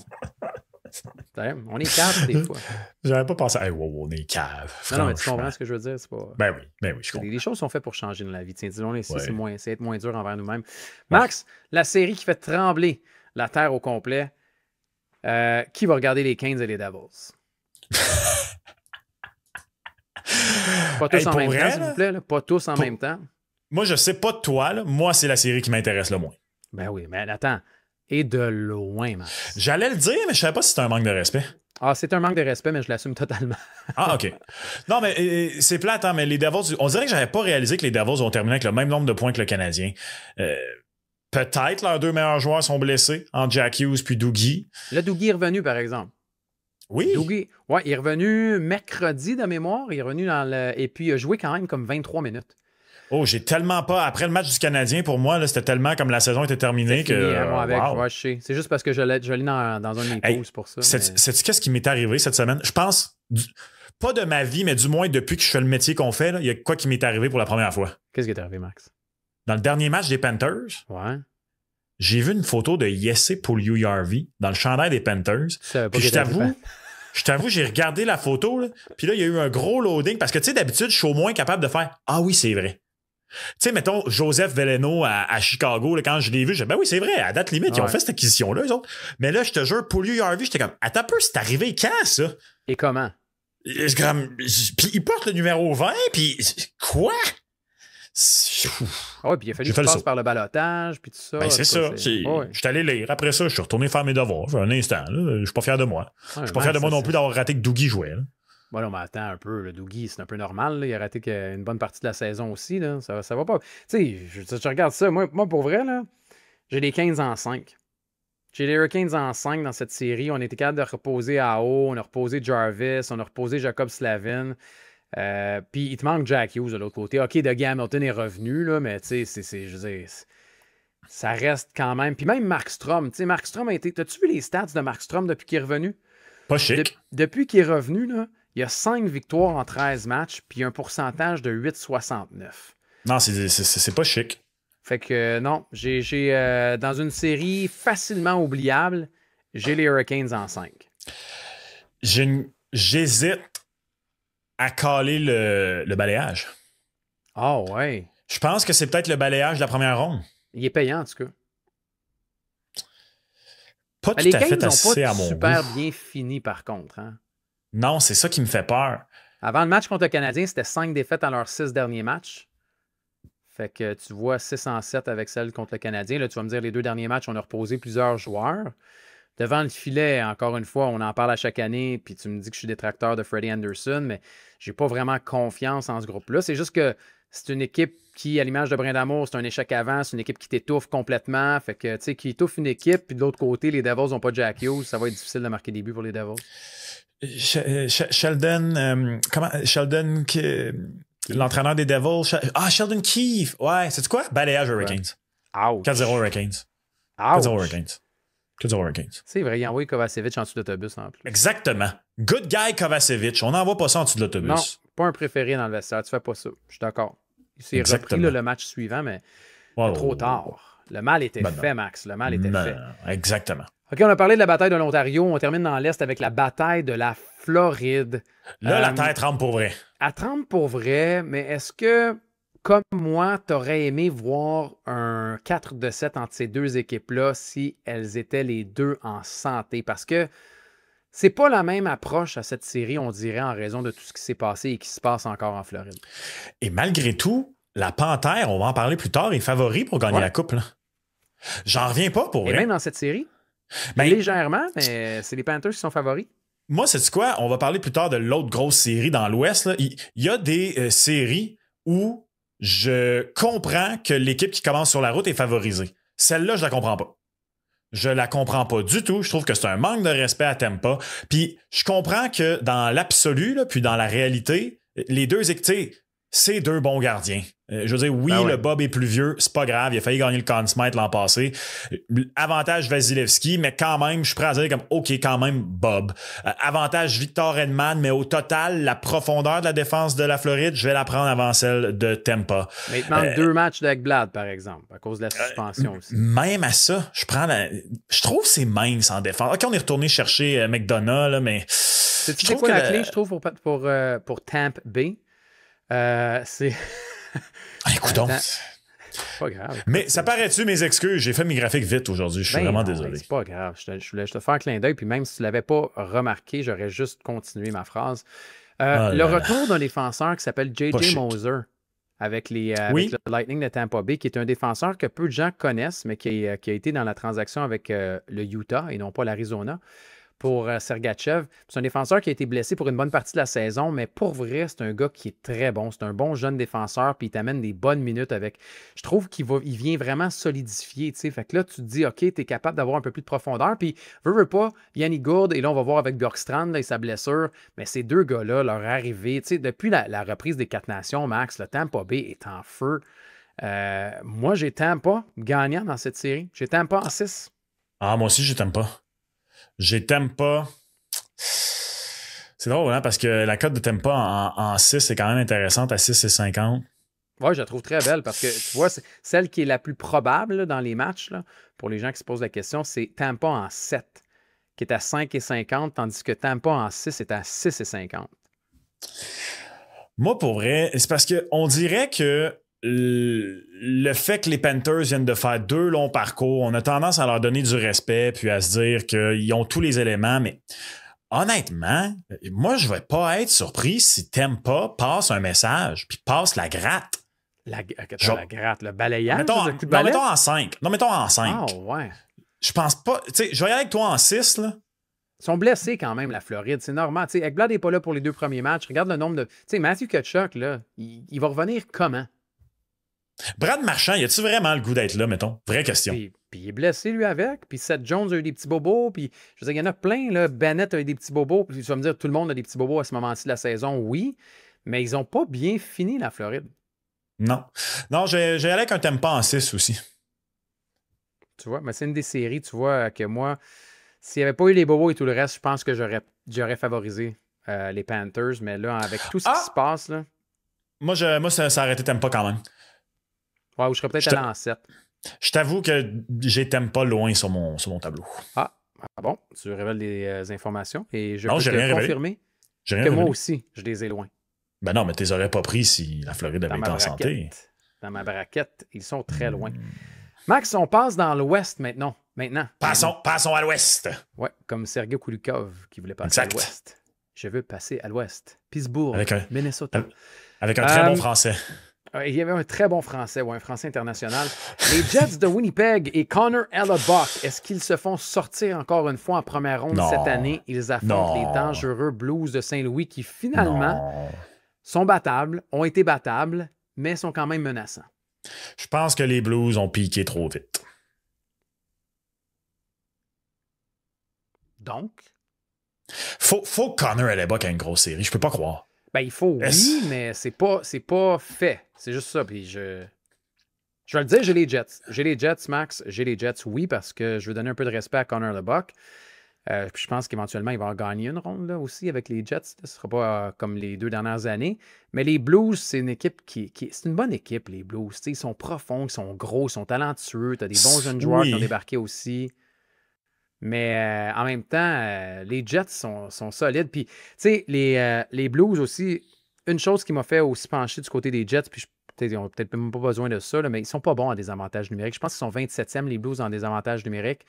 On est cave des fois. J'avais pas pensé, on est cave. Non, mais tu comprends ce que je veux dire? C'est pas... Ben oui, je comprends. Les choses sont faites pour changer dans la vie. Tiens, disons-le ici, c'est être moins dur envers nous-mêmes. Max, la série qui fait trembler la Terre au complet, qui va regarder les Canes et les Devils? Pas tous en même temps, s'il vous plaît. Là. Pas tous en même temps. Moi, je sais pas de toi. Là. Moi, c'est la série qui m'intéresse le moins. Ben oui, mais attends. Et de loin, Max. J'allais le dire, mais je savais pas si c'était un manque de respect. Ah, c'est un manque de respect, mais je l'assume totalement. Ah, OK. Non, mais c'est plate, hein, mais les Devils, on dirait que j'avais pas réalisé que les Devils ont terminé avec le même nombre de points que le Canadien. Peut-être leurs deux meilleurs joueurs sont blessés, entre Jack Hughes puis Dougie. Là, Dougie est revenu, par exemple. Oui. Dougie, ouais, il est revenu mercredi de mémoire. Il est revenu et puis il a joué quand même comme 23 minutes. Oh, j'ai tellement pas. Après le match du Canadien, pour moi, là, c'était tellement comme la saison était terminée que. Fini, moi avec, ouais, je sais. C'est juste parce que je l'ai dans un de mes pauses pour ça. Sais-tu qu'est-ce qui m'est arrivé cette semaine? Je pense, pas de ma vie, mais du moins depuis que je fais le métier qu'on fait, il y a quoi qui m'est arrivé pour la première fois? Qu'est-ce qui est arrivé, Max? Dans le dernier match des Panthers, j'ai vu une photo de Jesse Puljujärvi dans le chandail des Panthers. Puis je t'avoue, j'ai regardé la photo, là, puis là, il y a eu un gros loading parce que, tu sais, d'habitude, je suis au moins capable de faire « Ah oui, c'est vrai ». Tu sais, mettons, Joseph Veleno à Chicago, là, quand je l'ai vu, j'ai dit, ben oui, c'est vrai, à date limite, ils ont fait cette acquisition-là, eux autres. Mais là, je te jure, Puljujärvi, j'étais comme, attends un peu, c'est arrivé quand, ça? Et comment? Puis il porte le numéro 20, puis quoi? Oui, puis il a fallu qu'il passe par le balotage, puis tout ça. Ben, c'est ça. Je suis allé lire. Après ça, je suis retourné faire mes devoirs. Un instant, là. Je suis pas fier de moi. Je suis pas fier de moi non plus d'avoir raté que Dougie jouait, là. Bon, non, mais attends un peu, le Dougie, c'est un peu normal. Là. Il a raté une bonne partie de la saison aussi. Là. Ça va pas. Tu sais, je regarde ça. Moi, pour vrai, là, J'ai les Canes en 5. J'ai les Hurricanes en 5 dans cette série. On était capable de reposer AO, on a reposé Jarvis, on a reposé Jacob Slavin. Puis il te manque Jack Hughes de l'autre côté. OK, Dougie Hamilton est revenu, là, mais tu sais, je veux dire, ça reste quand même. Puis même Markstrom, tu sais, Markstrom a été. T'as-tu vu les stats de Markstrom depuis qu'il est revenu? Pas chic. Depuis qu'il est revenu, là, il y a 5 victoires en 13 matchs, puis un pourcentage de 8,69. Non, c'est pas chic. Fait que non, j'ai dans une série facilement oubliable, j'ai les Hurricanes en 5. J'hésite à caler le balayage. Ah ouais. Je pense que c'est peut-être le balayage de la première ronde. Il est payant, en tout cas. Pas tout les à fait Canes assez à n'ont pas mon super goût. bien fini, par contre. Hein? Non, c'est ça qui me fait peur. Avant le match contre le Canadien, c'était 5 défaites dans leurs 6 derniers matchs. Fait que tu vois 6-7 avec celle contre le Canadien. Là, tu vas me dire, les 2 derniers matchs, on a reposé plusieurs joueurs. Devant le filet, encore une fois, on en parle à chaque année, puis tu me dis que je suis détracteur de Freddie Anderson, mais j'ai pas vraiment confiance en ce groupe-là. C'est juste que c'est une équipe qui, à l'image de Brindamour, c'est un échec avant, c'est une équipe qui t'étouffe complètement. Fait que, tu sais, qui étouffe une équipe, puis de l'autre côté, les Devils n'ont pas Jack Hughes, ça va être difficile de marquer des buts pour les Devils. Sheldon, l'entraîneur des Devils. Sheldon Keefe. Ouais, c'est quoi? Balayage Hurricanes. Ouch. 4-0 Hurricanes. Ouch. 4-0 Hurricanes. 4-0 Hurricanes. C'est vrai, il a envoyé Kovacevic en dessous de l'autobus en plus. Exactement. Good guy Kovacevic. On n'envoie pas ça en dessous de l'autobus. Non, pas un préféré dans le vestiaire. Tu fais pas ça. Je suis d'accord. Il s'est repris là, le match suivant, mais trop tard. Le mal était fait, Max. Le mal était fait. Exactement. OK, on a parlé de la bataille de l'Ontario. On termine dans l'Est avec la bataille de la Floride. Là, la tête tremble pour vrai. Elle tremble pour vrai, mais est-ce que, comme moi, tu aurais aimé voir un 4-7 entre ces deux équipes-là si elles étaient les deux en santé? Parce que c'est pas la même approche à cette série, on dirait, en raison de tout ce qui s'est passé et qui se passe encore en Floride. Et malgré tout, la Panthère, on va en parler plus tard, est favori pour gagner la Coupe. Là. J'en reviens pas pour vrai. Et même dans cette série? Légèrement, mais c'est les Panthers qui sont favoris. Moi, c'est quoi? On va parler plus tard de l'autre grosse série dans l'Ouest. Il y a des séries où je comprends que l'équipe qui commence sur la route est favorisée. Celle-là, je la comprends pas. Je la comprends pas du tout. Je trouve que c'est un manque de respect à Tampa. Puis je comprends que dans l'absolu, puis dans la réalité, les deux équipes, c'est deux bons gardiens. Je veux dire, le Bob est plus vieux, c'est pas grave, il a failli gagner le Conn Smythe l'an passé. Avantage Vasilevski, mais quand même, je suis prêt à dire comme, OK, quand même, Bob. Avantage Victor Hedman, mais au total, la profondeur de la défense de la Floride, je vais la prendre avant celle de Tampa. Mais il te manque 2 matchs d'Ekblad, par exemple, à cause de la suspension aussi. Même à ça, je trouve que c'est mince en défense. OK, on est retourné chercher McDonough, là, mais... C'est quoi la clé, je trouve, pour Tampa Bay? C'est... Écoutons. Pas grave. Mais ça paraît-tu, mes excuses? J'ai fait mes graphiques vite aujourd'hui. Je suis vraiment désolé. C'est pas grave. Je voulais te faire un clin d'œil. Puis même si tu ne l'avais pas remarqué, j'aurais juste continué ma phrase. Le retour d'un défenseur qui s'appelle J.J. Moser avec le Lightning de Tampa Bay, qui est un défenseur que peu de gens connaissent, mais qui a été dans la transaction avec le Utah et non pas l'Arizona pour Sergachev. C'est un défenseur qui a été blessé pour une bonne partie de la saison, mais pour vrai, c'est un gars qui est très bon. C'est un bon jeune défenseur, puis il t'amène des bonnes minutes avec... Je trouve qu'il vient vraiment solidifier, tu sais. Fait que là, tu te dis, OK, t'es capable d'avoir un peu plus de profondeur, puis veux pas, Yanni Gourde, et là, on va voir avec Bjorkstrand là, et sa blessure, mais ces deux gars-là, leur arrivée, tu sais, depuis la reprise des 4 nations, Max, le Tampa Bay est en feu. Moi, j'ai Tampa gagnant dans cette série. J'ai Tampa en 6. Ah, moi aussi, je t'aime pas. J'ai Tampa. C'est drôle, hein, parce que la cote de Tampa en 6 est quand même intéressante à 6,50. Oui, je la trouve très belle parce que, tu vois, celle qui est la plus probable là, dans les matchs, là, pour les gens qui se posent la question, c'est Tampa en 7, qui est à 5,50, tandis que Tampa en 6 est à 6,50. Moi, pour vrai, c'est parce qu'on dirait que le fait que les Panthers viennent de faire 2 longs parcours, on a tendance à leur donner du respect puis à se dire qu'ils ont tous les éléments, mais honnêtement, moi, je vais pas être surpris si Tampa passe un message puis passe la gratte. La gratte, le balayage? Mettons en 5. Non, mettons en 5. Ah, ouais. Je pense pas... Tu sais, je vais y aller avec toi en 6, là. Ils sont blessés quand même, la Floride. C'est normal. Tu sais, Ekblad n'est pas là pour les 2 premiers matchs. Regarde le nombre de... Tu sais, Matthew Tkachuk, là, il va revenir comment? Brad Marchand, y a-tu vraiment le goût d'être là, mettons? Vraie question. Puis il est blessé, lui, avec. Puis Seth Jones a eu des petits bobos. Puis, je veux dire, il y en a plein, là. Bennett a eu des petits bobos. Puis tu vas me dire, tout le monde a des petits bobos à ce moment-ci de la saison, oui. Mais ils n'ont pas bien fini, la Floride. Non. Non, j'ai allé avec un tempo en 6 aussi. Tu vois, mais c'est une des séries, tu vois, que moi, s'il n'y avait pas eu les bobos et tout le reste, je pense que j'aurais favorisé les Panthers. Mais là, avec tout ce qui se passe, là. Moi, ça aurait été tempo quand même. Ouais, ou je serais peut-être allé en 7. Je t'avoue que j'ai pas loin sur mon tableau. Ah bon, tu révèles des informations et je non, peux te confirmer que moi aussi, je les ai loin. Ben non, mais tu les aurais pas pris si la Floride avait été en santé. Dans ma braquette, ils sont très loin. Max, on passe dans l'Ouest maintenant. Passons à l'Ouest. Ouais, comme Sergei Kulikov qui voulait passer à l'Ouest. Je veux passer à l'Ouest. Pittsburgh, Minnesota. Avec un très bon français. Il y avait un très bon français, ou un français international. Les Jets de Winnipeg et Connor Hellebuck, est-ce qu'ils se font sortir encore une fois en première ronde cette année? Ils affrontent les dangereux Blues de Saint-Louis qui finalement sont battables, ont été battables, mais sont quand même menaçants. Je pense que les Blues ont piqué trop vite. Donc? Faut que Connor Hellebuck ait une grosse série. Je peux pas croire. Ben, il faut, oui, mais c'est pas fait. C'est juste ça. Puis je vais le dire, j'ai les Jets. J'ai les Jets, Max. J'ai les Jets, oui, parce que je veux donner un peu de respect à Connor Hellebuck. Puis je pense qu'éventuellement, il va en gagner une ronde là, aussi avec les Jets. Ce ne sera pas comme les 2 dernières années. Mais les Blues, c'est une équipe c'est une bonne équipe, les Blues. T'sais, ils sont profonds, ils sont gros, ils sont talentueux. Tu as des bons jeunes joueurs qui ont débarqué aussi. Mais en même temps, les Jets sont solides. Puis, tu sais, les Blues aussi, une chose qui m'a fait aussi pencher du côté des Jets, puis ils n'ont peut-être même pas besoin de ça, là, mais ils sont pas bons en désavantage numérique. Je pense qu'ils sont 27e, les Blues, en désavantage numérique.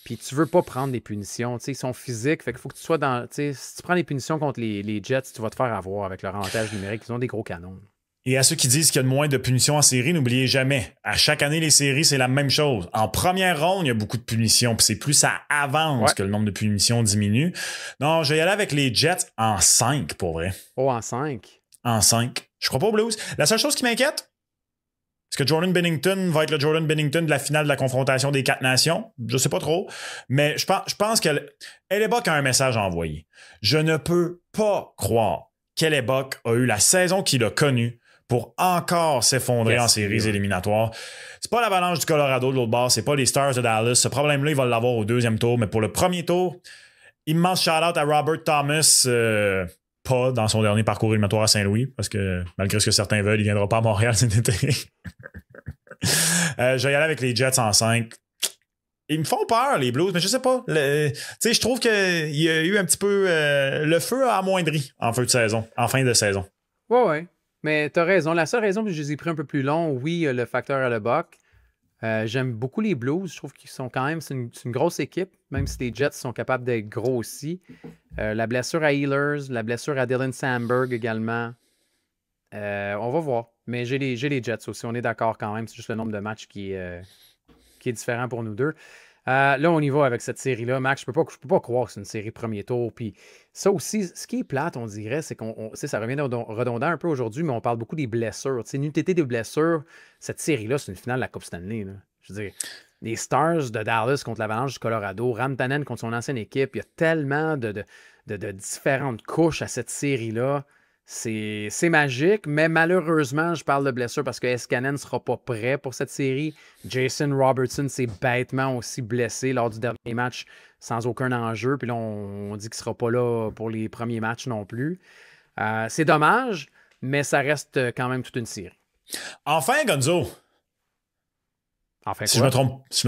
Puis tu veux pas prendre des punitions. Tu sais, ils sont physiques, fait qu'il faut que tu sois dans... Tu sais, si tu prends des punitions contre les Jets, tu vas te faire avoir avec leur avantage numérique. Ils ont des gros canons. Et à ceux qui disent qu'il y a de moins de punitions en série, n'oubliez jamais, à chaque année, les séries, c'est la même chose. En première ronde, il y a beaucoup de punitions, puis c'est plus ça avance que le nombre de punitions diminue. Non, je vais y aller avec les Jets en 5, pour vrai. Oh, en 5? En 5. Je crois pas aux Blues. La seule chose qui m'inquiète, est-ce que Jordan Binnington va être le Jordan Binnington de la finale de la confrontation des 4 nations? Je sais pas trop. Mais je pense qu'Hellebuck a un message à envoyer. Je ne peux pas croire qu'Hellebuck a eu la saison qu'il a connue pour encore s'effondrer en séries éliminatoires. C'est pas l'Avalanche du Colorado de l'autre bord, c'est pas les Stars de Dallas. Ce problème-là, il va l'avoir au 2e tour, mais pour le premier tour, immense shout-out à Robert Thomas, pas dans son dernier parcours éliminatoire à Saint-Louis, parce que malgré ce que certains veulent, il viendra pas à Montréal cet été. Je vais y aller avec les Jets en 5. Ils me font peur, les Blues, mais je sais pas. Tu sais, je trouve qu'il y a eu un petit peu... le feu a amoindri en fin de saison. Ouais. Mais t'as raison. La seule raison que je les ai pris un peu plus long, oui, le facteur Hellebuck. J'aime beaucoup les Blues. Je trouve qu'ils sont quand même... C'est une grosse équipe, même si les Jets sont capables d'être gros aussi. La blessure à Ehlers, la blessure à Dylan Sandberg également. On va voir. Mais j'ai les Jets aussi. On est d'accord quand même. C'est juste le nombre de matchs qui est différent pour nous deux. Là, on y va avec cette série-là. Max, je peux pas croire que c'est une série premier tour. Puis ça aussi, ce qui est plate, on dirait, c'est qu'on ça revient redondant un peu aujourd'hui, mais on parle beaucoup des blessures. Tu sais, une TT des blessures, cette série-là, c'est une finale de la Coupe Stanley. Là. Je veux dire, les Stars de Dallas contre l'Avalanche du Colorado, Rantanen contre son ancienne équipe, il y a tellement de différentes couches à cette série-là. C'est magique, mais malheureusement, je parle de blessure parce que Escanen ne sera pas prêt pour cette série. Jason Robertson s'est bêtement aussi blessé lors du dernier match sans aucun enjeu. Puis là, on dit qu'il ne sera pas là pour les premiers matchs non plus. C'est dommage, mais ça reste quand même toute une série. Enfin, Gonzo! Enfin, si je me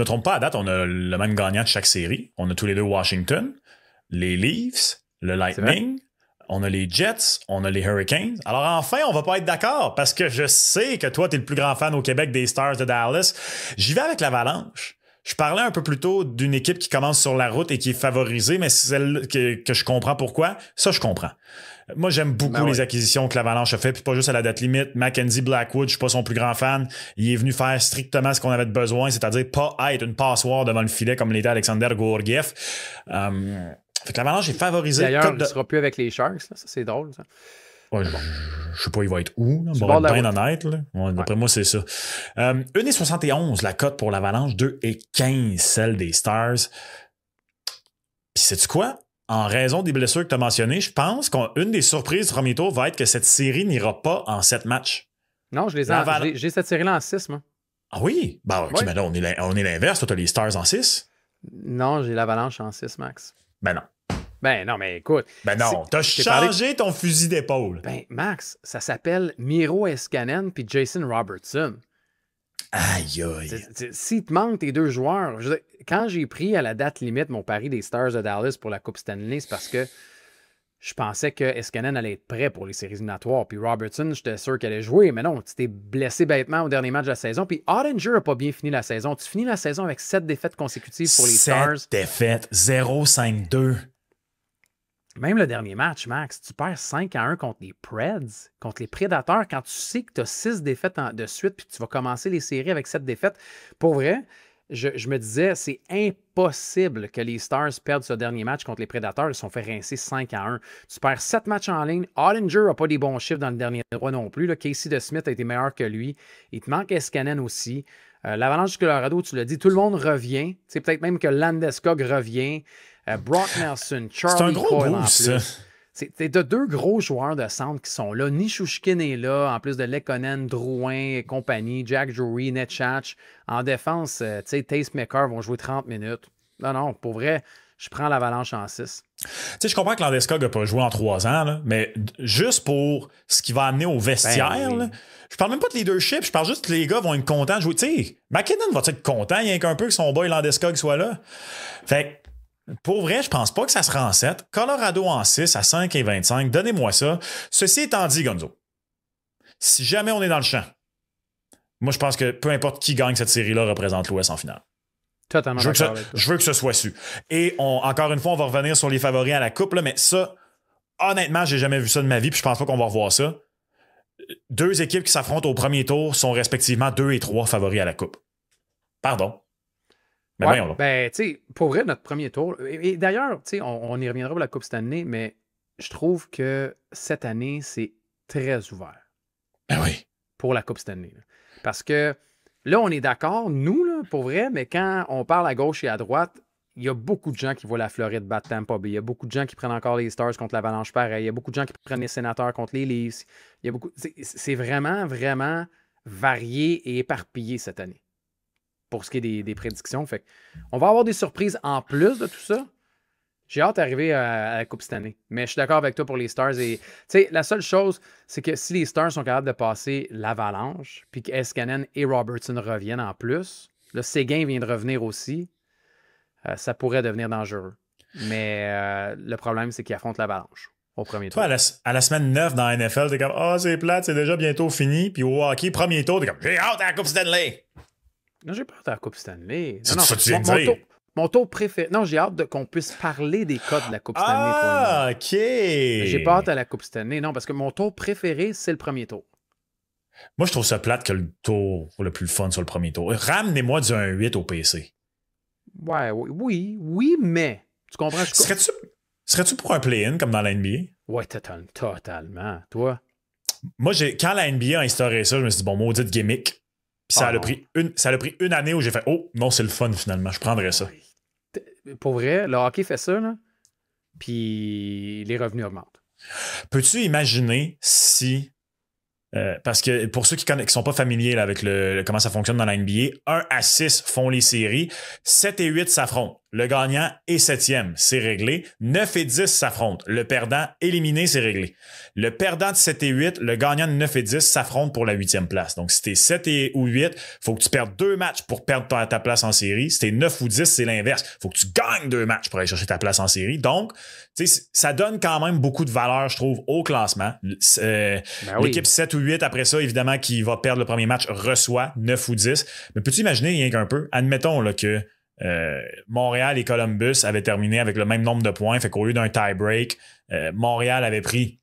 trompe pas, à date, on a le même gagnant de chaque série. On a tous les deux Washington, les Leafs, le Lightning. On a les Jets, on a les Hurricanes. Alors enfin, on va pas être d'accord parce que je sais que toi, tu es le plus grand fan au Québec des Stars de Dallas. J'y vais avec l'Avalanche. Je parlais un peu plus tôt d'une équipe qui commence sur la route et qui est favorisée, mais c'est celle que je comprends pourquoi. Ça, je comprends. Moi, j'aime beaucoup les acquisitions que l'Avalanche a fait, puis pas juste à la date limite. Mackenzie Blackwood, je suis pas son plus grand fan. Il est venu faire strictement ce qu'on avait besoin, c'est-à-dire pas être une passoire devant le filet comme l'était Alexander Georgiev. Fait que l'Avalanche est favorisée. D'ailleurs, il ne sera plus avec les Sharks. Là. Ça, c'est drôle. Ça. Ouais, je sais pas, il va être où. Là. Sur Bon, le bord de bien la route. honnête. Là. Ouais, d'après moi, c'est ça. 1,71 la cote pour l'Avalanche, 2,15 celle des Stars. Puis sais-tu quoi? En raison des blessures que tu as mentionnées, je pense qu'une des surprises du premier tour va être que cette série n'ira pas en 7 matchs. Non, j'ai cette série-là en 6, moi. Ah oui? Ben, ok, Ouais. mais là, on est l'inverse. Toi, t'as les Stars en 6. Non, j'ai l'Avalanche en 6, Max. Ben non. Ben non, mais écoute. Ben non, t'as changé ton fusil d'épaule. Ben, Max, ça s'appelle Miro Heiskanen puis Jason Robertson. Aïe, aïe. S'il te manque tes deux joueurs, quand j'ai pris à la date limite mon pari des Stars de Dallas pour la Coupe Stanley, c'est parce que je pensais que Heiskanen allait être prêt pour les séries éliminatoires. Puis Robertson, j'étais sûr qu'elle allait jouer, mais non, tu t'es blessé bêtement au dernier match de la saison. Puis Ottinger n'a pas bien fini la saison. Tu finis la saison avec 7 défaites consécutives pour les Stars. 7 défaites, 0-5-2. Même le dernier match, Max, tu perds 5-1 contre les Preds, contre les Prédateurs, quand tu sais que tu as 6 défaites de suite, puis tu vas commencer les séries avec 7 défaites. Pour vrai, je me disais, c'est impossible que les Stars perdent ce dernier match contre les Prédateurs. Ils se sont fait rincer 5-1. Tu perds 7 matchs en ligne. Ottinger n'a pas des bons chiffres dans le dernier droit non plus. Là. Casey DeSmith a été meilleur que lui. Il te manque Heiskanen aussi. L'Avalanche du Colorado, tu l'as dit, tout le monde revient. C'est peut-être même que Landeskog revient. Brock Nelson, Charlie Coyle en plus. T'as deux gros joueurs de centre qui sont là. Nishushkin est là, en plus de Lekkonen, Drouin et compagnie, Jack Drury, Netchach. En défense, tu sais, Tastemaker vont jouer 30 minutes. Non, pour vrai, je prends l'Avalanche en 6. Tu sais, je comprends que Landeskog n'a pas joué en 3 ans, là, mais juste pour ce qui va amener au vestiaire, là, je parle même pas de leadership, je parle juste que les gars vont être contents de jouer. Tu sais, McKinnon va être content, il y a qu'un peu que son boy Landeskog soit là. Fait pour vrai, je pense pas que ça sera en 7. Colorado en 6 à 5,25. Donnez-moi ça. Ceci étant dit, Gonzo, si jamais on est dans le champ, moi, je pense que peu importe qui gagne cette série-là représente l'Ouest en finale. Totalement d'accord avec toi. Je veux que ce soit su. Et encore une fois, on va revenir sur les favoris à la coupe, là, mais ça, honnêtement, j'ai jamais vu ça de ma vie, puis je pense pas qu'on va revoir ça. 2 équipes qui s'affrontent au premier tour sont respectivement 2 et 3 favoris à la coupe. Pardon. Mais ouais, ben, tu sais, pour vrai, notre premier tour. Et d'ailleurs, tu sais, on y reviendra pour la Coupe cette année, mais je trouve que cette année, c'est très ouvert. Ben oui. Pour la Coupe cette année. Là. Parce que là, on est d'accord, nous, là, pour vrai, mais quand on parle à gauche et à droite, il y a beaucoup de gens qui voient la Floride battre Tampa Bay. Il y a beaucoup de gens qui prennent encore les Stars contre l'Avalanche pareil. Il y a beaucoup de gens qui prennent les Sénateurs contre les Leafs. Il y a beaucoup. C'est vraiment, vraiment varié et éparpillé cette année. Pour ce qui est des prédictions. Fait on va avoir des surprises en plus de tout ça. J'ai hâte d'arriver à la Coupe cette année. Mais je suis d'accord avec toi pour les Stars. Et la seule chose, c'est que si les Stars sont capables de passer l'Avalanche, puis que Heiskanen et Robertson reviennent en plus, là, Séguin vient de revenir aussi, ça pourrait devenir dangereux. Mais le problème, c'est qu'ils affrontent l'Avalanche au premier tour. Toi, à la semaine 9 dans la NFL, t'es comme « Ah, c'est plate, c'est déjà bientôt fini. » Puis au hockey, premier tour, t'es comme « J'ai hâte à la Coupe Stanley! » Non, j'ai pas hâte à la Coupe Stanley. C'est ça que tu viens de dire. Mon tour préféré. Non, j'ai hâte qu'on puisse parler des codes de la Coupe Stanley. Ah, OK. J'ai pas hâte à la Coupe Stanley. Non, parce que mon tour préféré, c'est le premier tour. Moi, je trouve ça plate que le tour le plus fun sur le premier tour. Ramenez-moi du 1-8 au PC. Ouais, oui, mais. Tu comprends? Serais-tu pour un play-in comme dans la NBA? Ouais, totalement. Toi? Moi, quand la NBA a instauré ça, je me suis dit, bon, maudite gimmick. Puis ça a pris une année où j'ai fait, oh, non, c'est le fun finalement, je prendrais ça. Pour vrai, le hockey fait ça, là, puis les revenus augmentent. Peux-tu imaginer si, parce que pour ceux qui ne sont pas familiers là, avec comment ça fonctionne dans la NBA, 1 à 6 font les séries, 7 et 8 s'affrontent. Le gagnant est 7e, c'est réglé. 9 et 10 s'affrontent. Le perdant éliminé, c'est réglé. Le perdant de 7 et 8, le gagnant de 9 et 10 s'affrontent pour la 8e place. Donc, si t'es 7 ou 8, faut que tu perdes 2 matchs pour perdre ta place en série. Si t'es 9 ou 10, c'est l'inverse. Faut que tu gagnes 2 matchs pour aller chercher ta place en série. Donc, ça donne quand même beaucoup de valeur, je trouve, au classement. L'équipe 7 ou 8, après ça, évidemment, qui va perdre le premier match, reçoit 9 ou 10. Mais peux-tu imaginer, rien qu'un peu, admettons là, que Montréal et Columbus avaient terminé avec le même nombre de points, fait qu'au lieu d'un tie-break, Montréal avait pris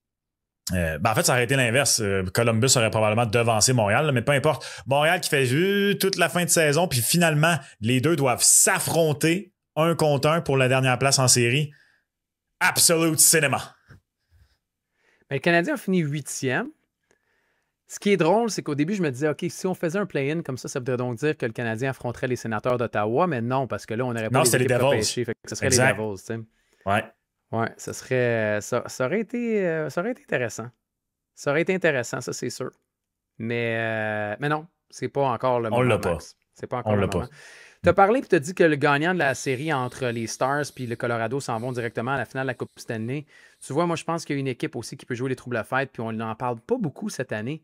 en fait, ça aurait été l'inverse. Columbus aurait probablement devancé Montréal, là, mais peu importe. Montréal qui fait toute la fin de saison, puis finalement, les deux doivent s'affronter 1 contre 1 pour la dernière place en série. Absolute cinéma. Ben, le Canadien a fini 8e. Ce qui est drôle, c'est qu'au début, je me disais, OK, si on faisait un play-in comme ça voudrait donc dire que le Canadien affronterait les Sénateurs d'Ottawa, mais non, parce que là, on n'aurait pas Non, c'était les équipes Devils. repêchées, fait que ce serait Exact. les Devils, tu sais. Ouais. Ouais, ça aurait été intéressant. Ça aurait été intéressant, ça, c'est sûr. Mais non, c'est pas encore le On moment, l'a pas. Max. C'est pas encore On le l'a moment. pas. Tu as parlé et tu as dit que le gagnant de la série entre les Stars et le Colorado s'en vont directement à la finale de la Coupe Stanley. Tu vois, moi, je pense qu'il y a une équipe aussi qui peut jouer les troubles à fête, puis on n'en parle pas beaucoup cette année.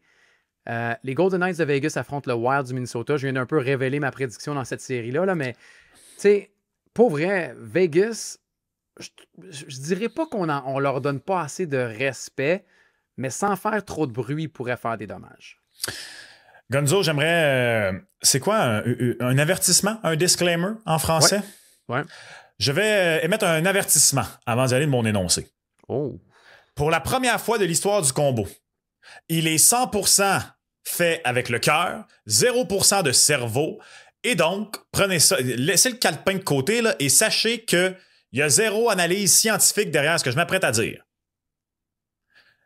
Les Golden Knights de Vegas affrontent le Wild du Minnesota. Je viens d'un peu révéler ma prédiction dans cette série-là, là, mais tu sais, pour vrai, Vegas, je dirais pas on leur donne pas assez de respect, mais sans faire trop de bruit, ils pourraient faire des dommages. Gonzo, j'aimerais. C'est quoi un avertissement, un disclaimer en français? Ouais. Je vais émettre un avertissement avant d'y aller de mon énoncé. Oh. Pour la première fois de l'histoire du combo, il est 100% fait avec le cœur, 0% de cerveau, et donc, prenez ça, laissez le calepin de côté là, et sachez qu'il y a zéro analyse scientifique derrière ce que je m'apprête à dire.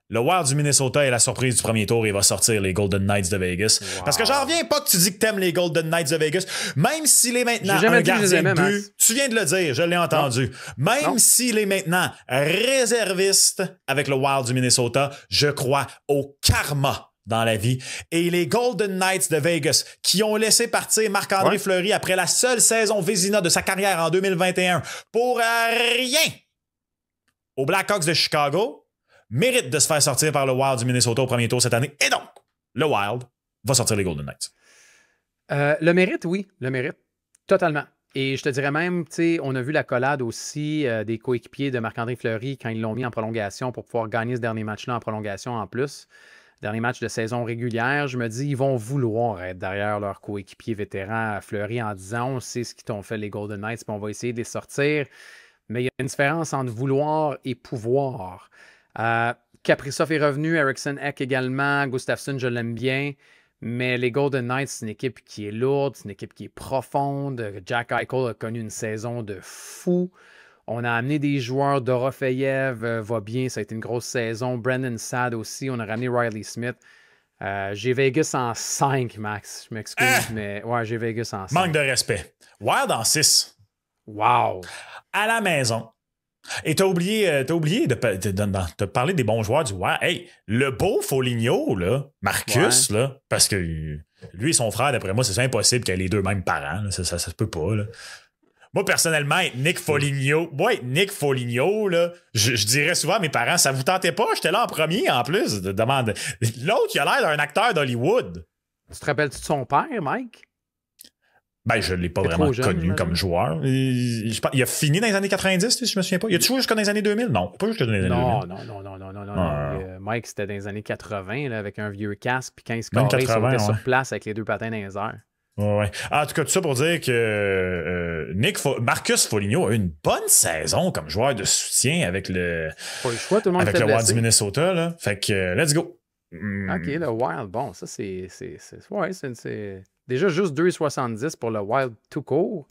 Le Wild du Minnesota est la surprise du premier tour et va sortir les Golden Knights de Vegas. Wow. Parce que j'en reviens pas que tu dis que t'aimes les Golden Knights de Vegas. Même s'il est maintenant un gardien de but, Max. tu viens de le dire, je l'ai entendu. Même s'il est maintenant réserviste avec le Wild du Minnesota, je crois au karma dans la vie. Et les Golden Knights de Vegas, qui ont laissé partir Marc-André Fleury après la seule saison Vézina de sa carrière en 2021 pour rien aux Blackhawks de Chicago, mérite de se faire sortir par le Wild du Minnesota au premier tour cette année. Et donc, le Wild va sortir les Golden Knights. Le mérite, oui. Le mérite. Totalement. Et je te dirais même, tu sais, on a vu la collade aussi des coéquipiers de Marc-André Fleury quand ils l'ont mis en prolongation pour pouvoir gagner ce dernier match-là en prolongation en plus. Dernier match de saison régulière. Je me dis, ils vont vouloir être derrière leur coéquipier vétéran Fleury en disant, on sait ce qu'ils t'ont fait les Golden Knights, puis on va essayer de les sortir. Mais il y a une différence entre vouloir et pouvoir. Kaprizov est revenu, Eriksson Ek également, Gustafsson, je l'aime bien, mais les Golden Knights, c'est une équipe qui est lourde, c'est une équipe qui est profonde. Jack Eichel a connu une saison de fou. On a amené des joueurs, Dorofeyev va bien, ça a été une grosse saison. Brendan Saad aussi, on a ramené Riley Smith. J'ai Vegas en 5, Max, je m'excuse, mais ouais, j'ai Vegas en 5. Manque de respect. Wild en 6. Wow! À la maison. Et t'as oublié de parler des bons joueurs du Wild. Hey, le beau Foligno, là, Marcus, là, parce que lui et son frère, d'après moi, c'est impossible qu'il ait les deux mêmes parents. Là. Ça se peut pas. Là. Moi, personnellement, Nick Foligno, là, je dirais souvent à mes parents, ça vous tentait pas? J'étais là en premier, en plus. Demande. L'autre, il a l'air d'un acteur d'Hollywood. Tu te rappelles-tu de son père, Mike? Ben, je ne l'ai pas vraiment connu comme joueur. Il a fini dans les années 90, si je me souviens pas. Il a-tu joué jusqu'à dans les années 2000? Non, pas jusqu'à dans les années 2000. Non. Mike, c'était dans les années 80, là, avec un vieux casque, puis quand il se carrait, il sautait sur place avec les deux patins dans les airs. Ouais. En tout cas, tout ça pour dire que Marcus Foligno a eu une bonne saison comme joueur de soutien avec le Wild du Minnesota. Là. Fait que, let's go. OK, le Wild, bon, ça, c'est déjà juste 2,70 pour le Wild tout court.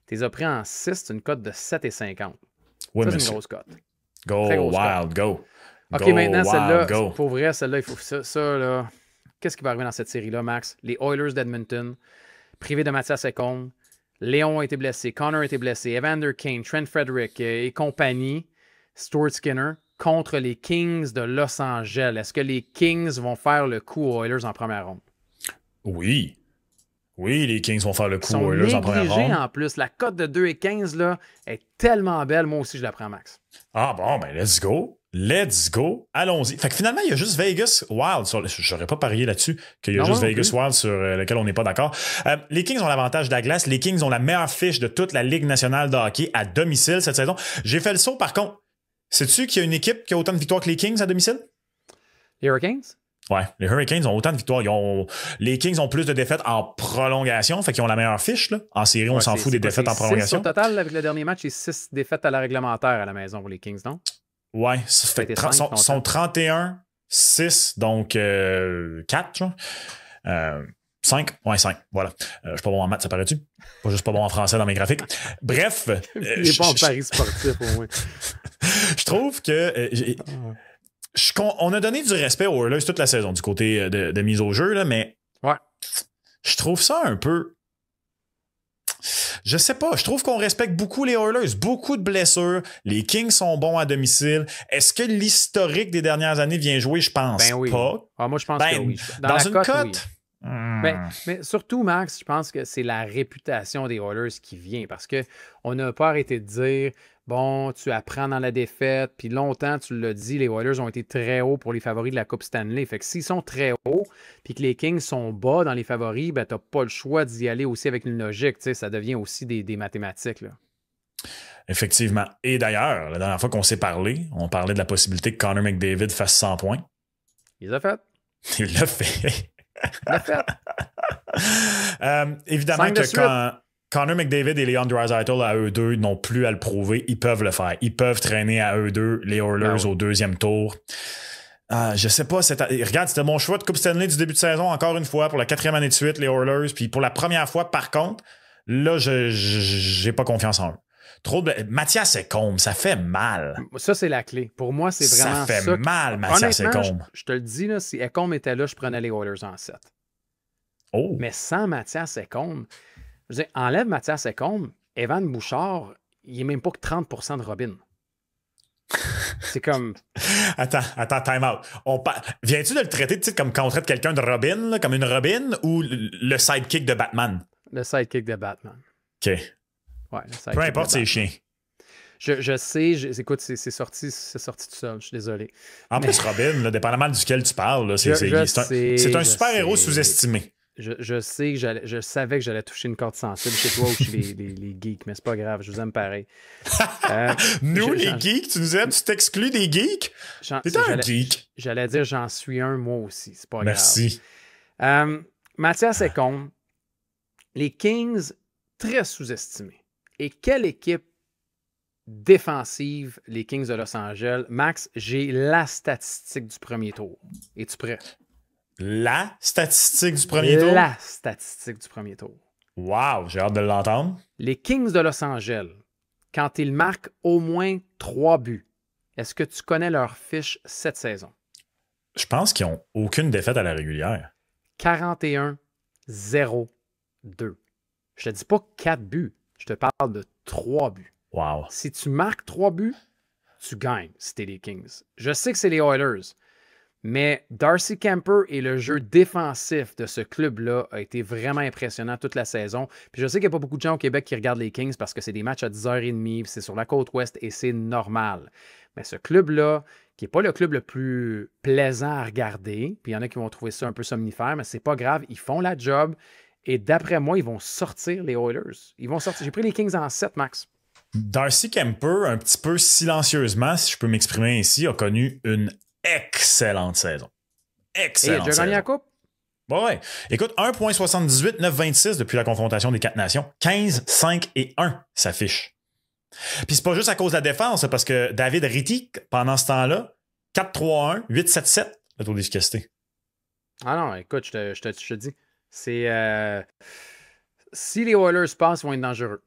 Tu les as pris en 6, c'est une cote de 7,50. Oui, ça, c'est une grosse cote. Go Wild, go. OK, maintenant, celle-là, pour vrai, celle-là, il faut ça, là. Qu'est-ce qui va arriver dans cette série-là, Max? Les Oilers d'Edmonton, privés de Mathias Ekholm. Léon a été blessé, Connor a été blessé, Evander Kane, Trent Frederick et compagnie, Stuart Skinner, contre les Kings de Los Angeles. Est-ce que les Kings vont faire le coup aux Oilers en première ronde? Oui. Oui, les Kings vont faire le coup aux Oilers en première ronde. En plus. La cote de 2,15 là, est tellement belle. Moi aussi, je la prends, Max. Ah bon, ben let's go. Let's go. Allons-y. Fait que finalement, il y a juste Vegas Wild. J'aurais pas parié là-dessus qu'il y a juste Vegas Wild sur lequel on n'est pas d'accord. Les Kings ont l'avantage de la glace. Les Kings ont la meilleure fiche de toute la Ligue nationale de hockey à domicile cette saison. J'ai fait le saut, par contre. Sais-tu qu'il y a une équipe qui a autant de victoires que les Kings à domicile? Les Hurricanes? Ouais, les Hurricanes ont autant de victoires. Les Kings ont plus de défaites en prolongation, fait qu'ils ont la meilleure fiche. Là. En série, on s'en fout des défaites en prolongation. Au total, avec le dernier match, c'est 6 défaites à la réglementaire à la maison pour les Kings, non? Ouais, ça fait sont 31-6, donc 4, genre. 5? Ouais, 5. Voilà. Je suis pas bon en maths, ça paraît-tu? Pas juste pas bon en français dans mes graphiques. Bref. Il est pas en paris sportif, au moins. Je trouve que... On a donné du respect aux Oilers toute la saison du côté de mise au jeu, là, mais Ouais. je trouve ça un peu... Je sais pas, je trouve qu'on respecte beaucoup les Oilers. Beaucoup de blessures. Les Kings sont bons à domicile. Est-ce que l'historique des dernières années vient jouer? Je pense Oui. pas. Moi, je pense que oui. Dans une cote? Oui. Mais surtout, Max, je pense que c'est la réputation des Oilers qui vient parce qu'on n'a pas arrêté de dire bon, tu apprends dans la défaite, puis longtemps, tu l'as dit, les Oilers ont été très hauts pour les favoris de la Coupe Stanley. Fait que s'ils sont très hauts, puis que les Kings sont bas dans les favoris, ben t'as pas le choix d'y aller aussi avec une logique. Ça devient aussi des mathématiques. Là. Effectivement. Et d'ailleurs, la dernière fois qu'on s'est parlé, on parlait de la possibilité que Connor McDavid fasse 100 points. Il les a fait. Il l'a fait. Il l'a fait. Évidemment que quand Connor McDavid et Leon Draisaitl à eux deux n'ont plus à le prouver, ils peuvent le faire. Ils peuvent traîner à eux deux les Oilers au deuxième tour. Je sais pas. Regarde, c'était mon choix de Coupe Stanley du début de saison, encore une fois, pour la 4e année de suite, les Oilers. Puis pour la première fois, par contre, là, j'ai pas confiance en eux. Mathias Ekholm, ça fait mal. Ça, c'est la clé. Pour moi, c'est vraiment ça. Ça fait mal, Mathias Ekholm. Je te le dis, là, si Ekholm était là, je prenais les Oilers en 7. Oh. Mais sans Mathias Ekholm, je veux dire, enlève Mathias Ekholm, Evan Bouchard, il n'est même pas que 30% de Robin. C'est comme... Attends, time out. Viens-tu de le traiter comme quand on traite quelqu'un de Robin, là, comme une Robin, ou le sidekick de Batman? Le sidekick de Batman. OK. Ouais, peu importe, c'est chiant. Je sais, écoute, c'est sorti tout seul, je suis désolé. En plus, Robin, là, dépendamment duquel tu parles, c'est un super-héros sous-estimé. Je sais que je savais que j'allais toucher une corde sensible chez toi ou chez les geeks, mais c'est pas grave, je vous aime pareil. Nous, les geeks, tu nous aimes, tu t'exclus des geeks? T'es un geek. J'allais dire j'en suis un, moi aussi, c'est pas grave. Merci. Mathias Ekholm, les Kings, très sous-estimés. Et quelle équipe défensive, les Kings de Los Angeles? Max, j'ai la statistique du premier tour. Es-tu prêt? La statistique du premier tour? La statistique du premier tour. Wow, j'ai hâte de l'entendre. Les Kings de Los Angeles, quand ils marquent au moins 3 buts, est-ce que tu connais leur fiche cette saison? Je pense qu'ils n'ont aucune défaite à la régulière. 41-0-2. Je te dis pas 4 buts, je te parle de 3 buts. Wow. Si tu marques 3 buts, tu gagnes si t'es les Kings. Je sais que c'est les Oilers, mais Darcy Kemper et le jeu défensif de ce club-là a été vraiment impressionnant toute la saison. Puis je sais qu'il n'y a pas beaucoup de gens au Québec qui regardent les Kings parce que c'est des matchs à 10h30, c'est sur la côte ouest et c'est normal. Mais ce club-là, qui n'est pas le club le plus plaisant à regarder, puis il y en a qui vont trouver ça un peu somnifère, mais c'est pas grave, ils font la job. Et d'après moi, ils vont sortir les Oilers. Ils vont sortir. J'ai pris les Kings en 7, Max. Darcy Kemper, un petit peu silencieusement, si je peux m'exprimer ainsi, a connu une excellente saison. Excellente. Et il a déjà gagné la coupe? Ouais. Écoute, 1,78, 9,26 depuis la confrontation des 4 nations. 15, 5 et 1 s'affiche. Puis c'est pas juste à cause de la défense, parce que David Ritty, pendant ce temps-là, 4-3-1, 8-7-7, le taux d'efficacité. Ah non, écoute, je te dis. C'est. Si les Oilers passent, ils vont être dangereux.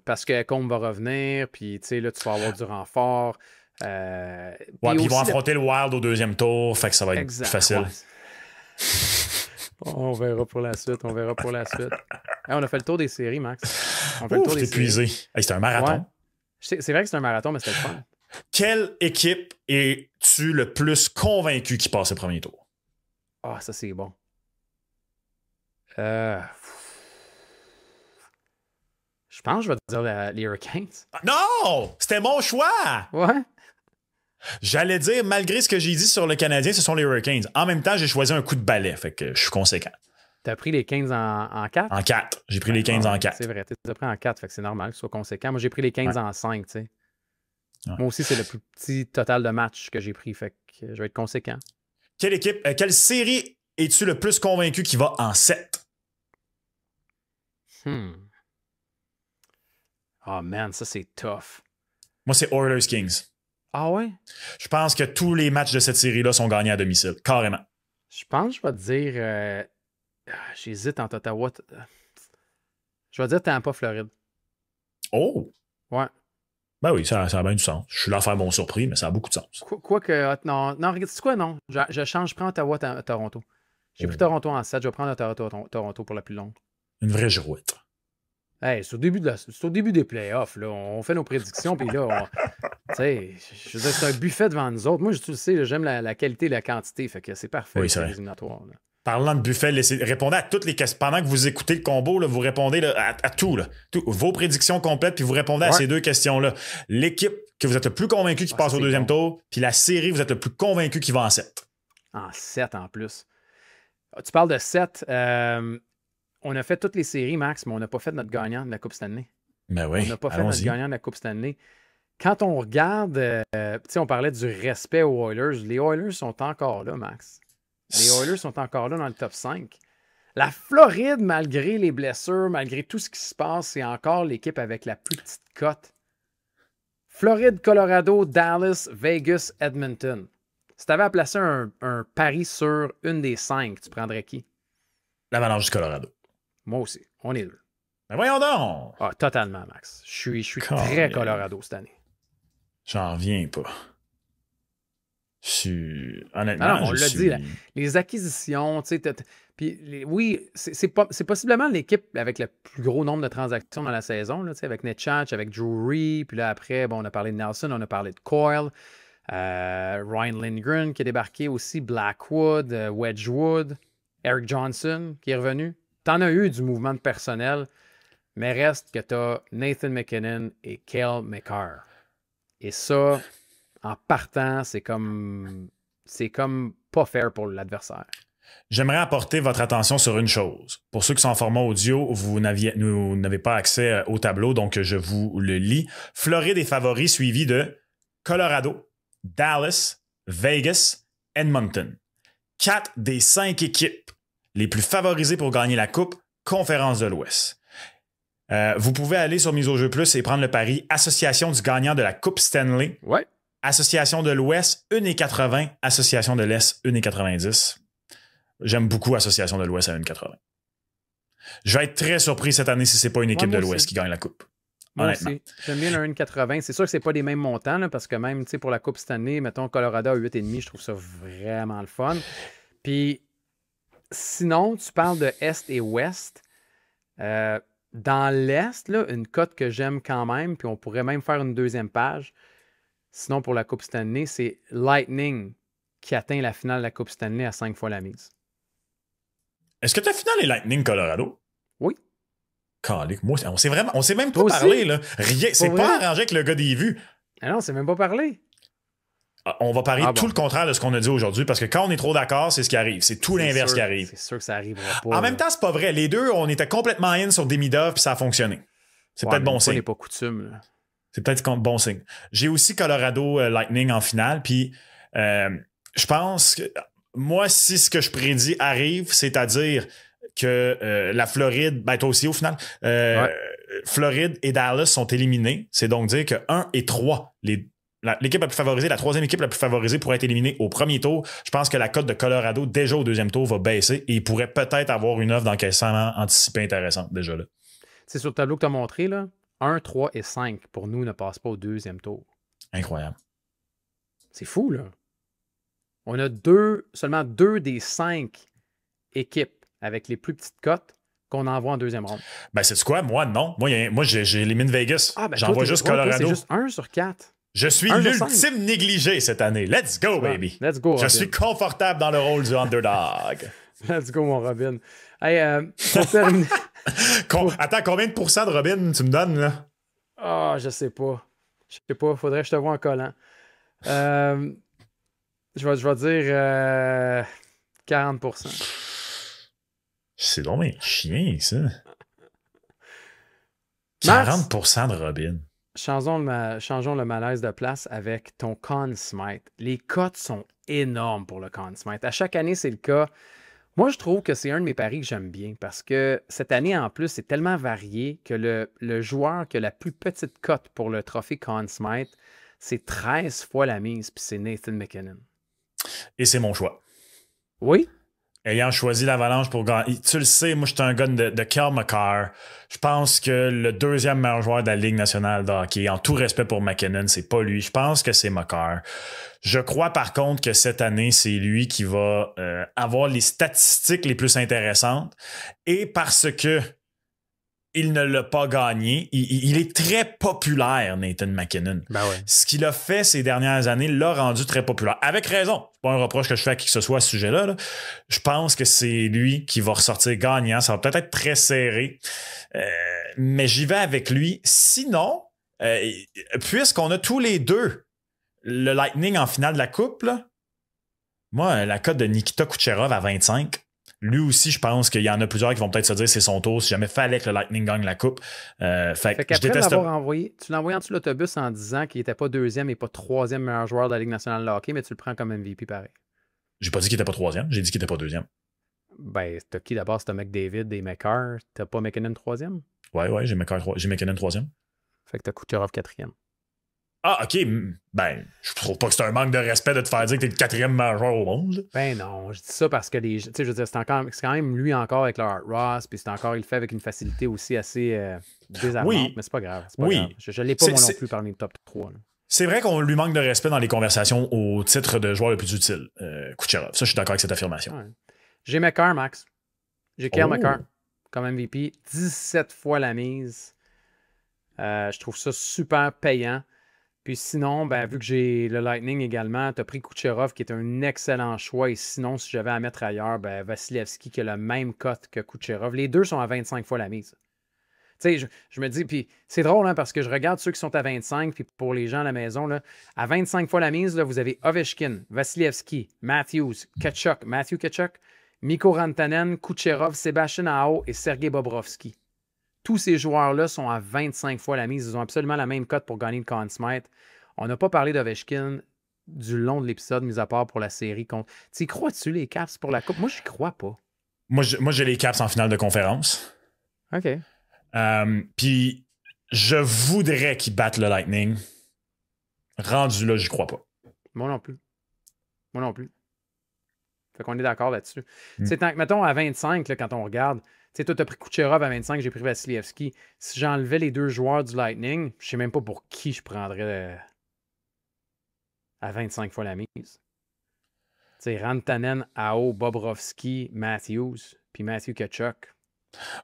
Parce que Combe va revenir, puis tu sais, là, tu vas avoir du renfort. Ouais, puis ils vont affronter le Wild au deuxième tour, fait que ça va être plus facile. Ouais. On verra pour la suite, on a fait le tour des séries, Max. On fait le tour des épuisé. Hey, c'était un marathon. Ouais. C'est vrai que c'est un marathon, mais c'était le fun. Quelle équipe es-tu le plus convaincu qui passe le premier tour? Ah, ça, c'est bon. Je pense que je vais te dire les Hurricanes. Non! C'était mon choix! Ouais. J'allais dire, malgré ce que j'ai dit sur le Canadien, ce sont les Hurricanes. En même temps, j'ai choisi un coup de balai, fait que je suis conséquent. T'as pris les 15 en 4? En 4. J'ai pris les 15 en 4. C'est vrai, tu les as pris en 4, fait que c'est normal que ce soit conséquent. Moi, j'ai pris les 15 en 5, tu sais. Ouais. Moi aussi, c'est le plus petit total de matchs que j'ai pris, fait que je vais être conséquent. Quelle série es-tu le plus convaincu qui va en 7? Oh man, ça c'est tough. Moi, c'est Oilers Kings. Ah ouais? Je pense que tous les matchs de cette série-là sont gagnés à domicile. Carrément. Je pense que je vais te dire... J'hésite entre Ottawa... Je vais dire Tampa, Floride. Oh! Ouais. Ben oui, ça a bien du sens. Je suis là à faire mon surpris, mais ça a beaucoup de sens. Quoique, non, regarde, c'est quoi, non? Je change, je prends Ottawa, Toronto. J'ai pris Oh. Toronto en 7, je vais prendre Toronto pour la plus longue. Une vraie girouette. Hey, c'est au début des playoffs, là. On fait nos prédictions, puis là, tu sais, je veux dire, c'est un buffet devant nous autres. Moi, tu le sais, là, j'aime la qualité et la quantité, fait que c'est parfait, Oui, c'est les vrai. éliminatoires. Là. Parlant de buffet, répondez à toutes les questions. Pendant que vous écoutez le combo, là, vous répondez là, à tout, là. Vos prédictions complètes, puis vous répondez à ces deux questions-là. L'équipe que vous êtes le plus convaincu qui passe au deuxième tour, puis la série, vous êtes le plus convaincu qui va en 7. En 7 en plus. Tu parles de 7. On a fait toutes les séries, Max, mais on n'a pas fait notre gagnant de la Coupe Stanley. Ben oui, on n'a pas fait notre gagnant de la Coupe Stanley. Quand on regarde, tu sais, on parlait du respect aux Oilers. Les Oilers sont encore là, Max. Les Oilers sont encore là dans le top 5. La Floride, malgré les blessures, malgré tout ce qui se passe, c'est encore l'équipe avec la plus petite cote. Floride, Colorado, Dallas, Vegas, Edmonton. Si tu avais à placer un pari sur une des 5, tu prendrais qui? L'Avalanche du Colorado. Moi aussi. On est deux. Ben voyons donc! Ah, totalement, Max. Je suis très Colorado cette année. J'en reviens pas. Honnêtement, on l'a dit, les acquisitions, tu sais, oui, c'est possiblement l'équipe avec le plus gros nombre de transactions dans la saison, là, avec Netchach, avec Drury, puis là après, bon, on a parlé de Nelson, on a parlé de Coyle, Ryan Lindgren qui est débarqué aussi, Blackwood, Wedgwood, Eric Johnson qui est revenu. T'en as eu du mouvement de personnel, mais reste que t'as Nathan McKinnon et Cale Makar. Et ça, en partant, c'est comme pas fair pour l'adversaire. J'aimerais apporter votre attention sur une chose. Pour ceux qui sont en format audio, vous n'avez pas accès au tableau, donc je vous le lis. Floride est favori, suivi de Colorado, Dallas, Vegas, Edmonton. 4 des 5 équipes les plus favorisées pour gagner la Coupe, Conférence de l'Ouest. Vous pouvez aller sur Mise au jeu plus et prendre le pari Association du gagnant de la Coupe Stanley. Ouais. Association de l'Ouest, 1,80. Association de l'Est, 1,90. J'aime beaucoup Association de l'Ouest à 1,80. Je vais être très surpris cette année si c'est pas une équipe de l'Ouest qui gagne la Coupe. Moi aussi. J'aime bien le 1,80. C'est sûr que c'est pas les mêmes montants, là, parce que même pour la Coupe cette année, mettons Colorado à 8,5, je trouve ça vraiment le fun. Puis sinon, tu parles de Est et Ouest. Dans l'Est, là, une cote que j'aime quand même, puis on pourrait même faire une deuxième page. Sinon, pour la Coupe Stanley, c'est Lightning qui atteint la finale de la Coupe Stanley à 5 fois la mise. Est-ce que ta finale est Lightning Colorado? Oui. Calique, moi, on s'est même pas parlé, là. Rien, c'est pas arrangé avec le gars des vues. Ah non, c'est même pas parlé. On va parier tout le contraire de ce qu'on a dit aujourd'hui, parce que quand on est trop d'accord, c'est ce qui arrive. C'est tout l'inverse qui arrive. C'est sûr que ça arrivera pas. En même temps, c'est pas vrai. Les deux, on était complètement in sur Demidov, puis ça a fonctionné. C'est peut-être bon signe. n'est pas coutume, là. C'est peut-être bon signe. J'ai aussi Colorado Lightning en finale, puis je pense que moi, si ce que je prédis arrive, c'est-à-dire que la Floride, ben toi aussi au final, Floride et Dallas sont éliminés. C'est donc dire que 1 et 3, l'équipe la plus favorisée, la troisième équipe la plus favorisée pourrait être éliminée au premier tour. Je pense que la cote de Colorado, déjà au deuxième tour, va baisser et il pourrait peut-être avoir une offre d'encaissement anticipée intéressante déjà là. C'est sur le tableau que tu as montré, là, 1, 3 et 5 pour nous ne passent pas au deuxième tour. Incroyable. C'est fou, là. On a seulement 2 des 5 équipes avec les plus petites cotes qu'on envoie en deuxième ronde. Ben, c'est quoi? Moi, non. Moi, j'élimine Vegas. J'envoie juste Colorado. C'est juste 1 sur 4. Je suis l'ultime négligé cette année. Let's go, baby. Let's go, Robin. Je suis confortable dans le rôle du underdog. Let's go, mon Robin. Hey, pour terminer... Attends, combien de pourcents de Robin tu me donnes, là? Ah, je sais pas. Faudrait que je te vois en collant. Je vais dire 40%. C'est donc un chien, ça. 40% de Robin. Changeons le malaise de place avec ton Conn Smythe. Les cotes sont énormes pour le Conn Smythe. À chaque année, c'est le cas. Moi, je trouve que c'est un de mes paris que j'aime bien parce que cette année, en plus, c'est tellement varié que le joueur qui a la plus petite cote pour le trophée Conn Smythe, c'est 13 fois la mise, puis c'est Nathan McKinnon. Et c'est mon choix. Oui? Ayant choisi l'Avalanche pour gagner. Tu le sais, moi, je suis un gars de Kel McCarr. Je pense que le deuxième meilleur joueur de la Ligue nationale de hockey, en tout respect pour McKinnon, c'est pas lui. Je pense que c'est McCarr. Je crois par contre que cette année, c'est lui qui va avoir les statistiques les plus intéressantes. Et parce que il ne l'a pas gagné. Il est très populaire, Nathan McKinnon. Ben ouais. Ce qu'il a fait ces dernières années l'a rendu très populaire. Avec raison. C'est pas un reproche que je fais à qui que ce soit à ce sujet-là. Là. Je pense que c'est lui qui va ressortir gagnant. Ça va peut-être être très serré. Mais j'y vais avec lui. Sinon, puisqu'on a tous les deux le Lightning en finale de la Coupe, là, moi, la cote de Nikita Kucherov à 25, lui aussi, je pense qu'il y en a plusieurs qui vont peut-être se dire c'est son tour si jamais fallait que le Lightning gagne la coupe. Fait qu'après l'avoir envoyé, tu l'as envoyé en dessous de l'autobus en disant qu'il n'était pas deuxième et pas troisième meilleur joueur de la Ligue nationale de hockey, mais tu le prends comme MVP pareil. J'ai pas dit qu'il était pas troisième, j'ai dit qu'il était pas deuxième. Ben, t'as qui d'abord? T'as McDavid et McCarr. T'as pas McKinnon troisième? Ouais, j'ai McKinnon troisième. Fait que t'as Kucherov quatrième. Ah, ok. Ben, je trouve pas que c'est un manque de respect de te faire dire que t'es le quatrième meilleur joueur au monde. Ben non, je dis ça parce que tu sais, je veux dire, c'est quand même lui encore avec le Art Ross, puis c'est encore, il le fait avec une facilité aussi assez désarmante, oui. Mais c'est pas grave. Grave. Je l'ai pas moi non plus parmi le top 3. Là. C'est vrai qu'on lui manque de respect dans les conversations au titre de joueur le plus utile, Kucherov. Ça, je suis d'accord avec cette affirmation. Ouais. J'ai McCarr, Max. J'ai Kel McCarr comme MVP. 17 fois la mise. Je trouve ça super payant. Puis sinon, ben, vu que j'ai le Lightning également, tu as pris Kucherov qui est un excellent choix. Et sinon, si j'avais à mettre ailleurs, ben, Vasilevski qui a le même cote que Kucherov. Les deux sont à 25 fois la mise. Tu sais, je me dis, puis c'est drôle hein, parce que je regarde ceux qui sont à 25, puis pour les gens à la maison, là, à 25 fois la mise, là, vous avez Ovechkin, Vasilevski, Matthews, Matthew Tkachuk, Mikko Rantanen, Kucherov, Sébastien Aho et Sergei Bobrovski. Tous ces joueurs-là sont à 25 fois la mise. Ils ont absolument la même cote pour gagner le Conn Smythe. On n'a pas parlé d'Ovechkin du long de l'épisode, mis à part pour la série. Tu y crois-tu, les Caps, pour la Coupe? Moi, j'y crois pas. Moi, j'ai les Caps en finale de conférence. OK. Puis, je voudrais qu'ils battent le Lightning. Rendu là, j'y crois pas. Moi non plus. Fait qu'on est d'accord là-dessus. C'est tant que, mettons, à 25, là, quand on regarde, tu sais, toi, tu as pris Kucherov à 25, j'ai pris Vasilevski. Si j'enlevais les deux joueurs du Lightning, je sais même pas pour qui je prendrais à 25 fois la mise. Tu sais, Rantanen, Aho, Bobrovski, Matthews, puis Matthew Tkachuk.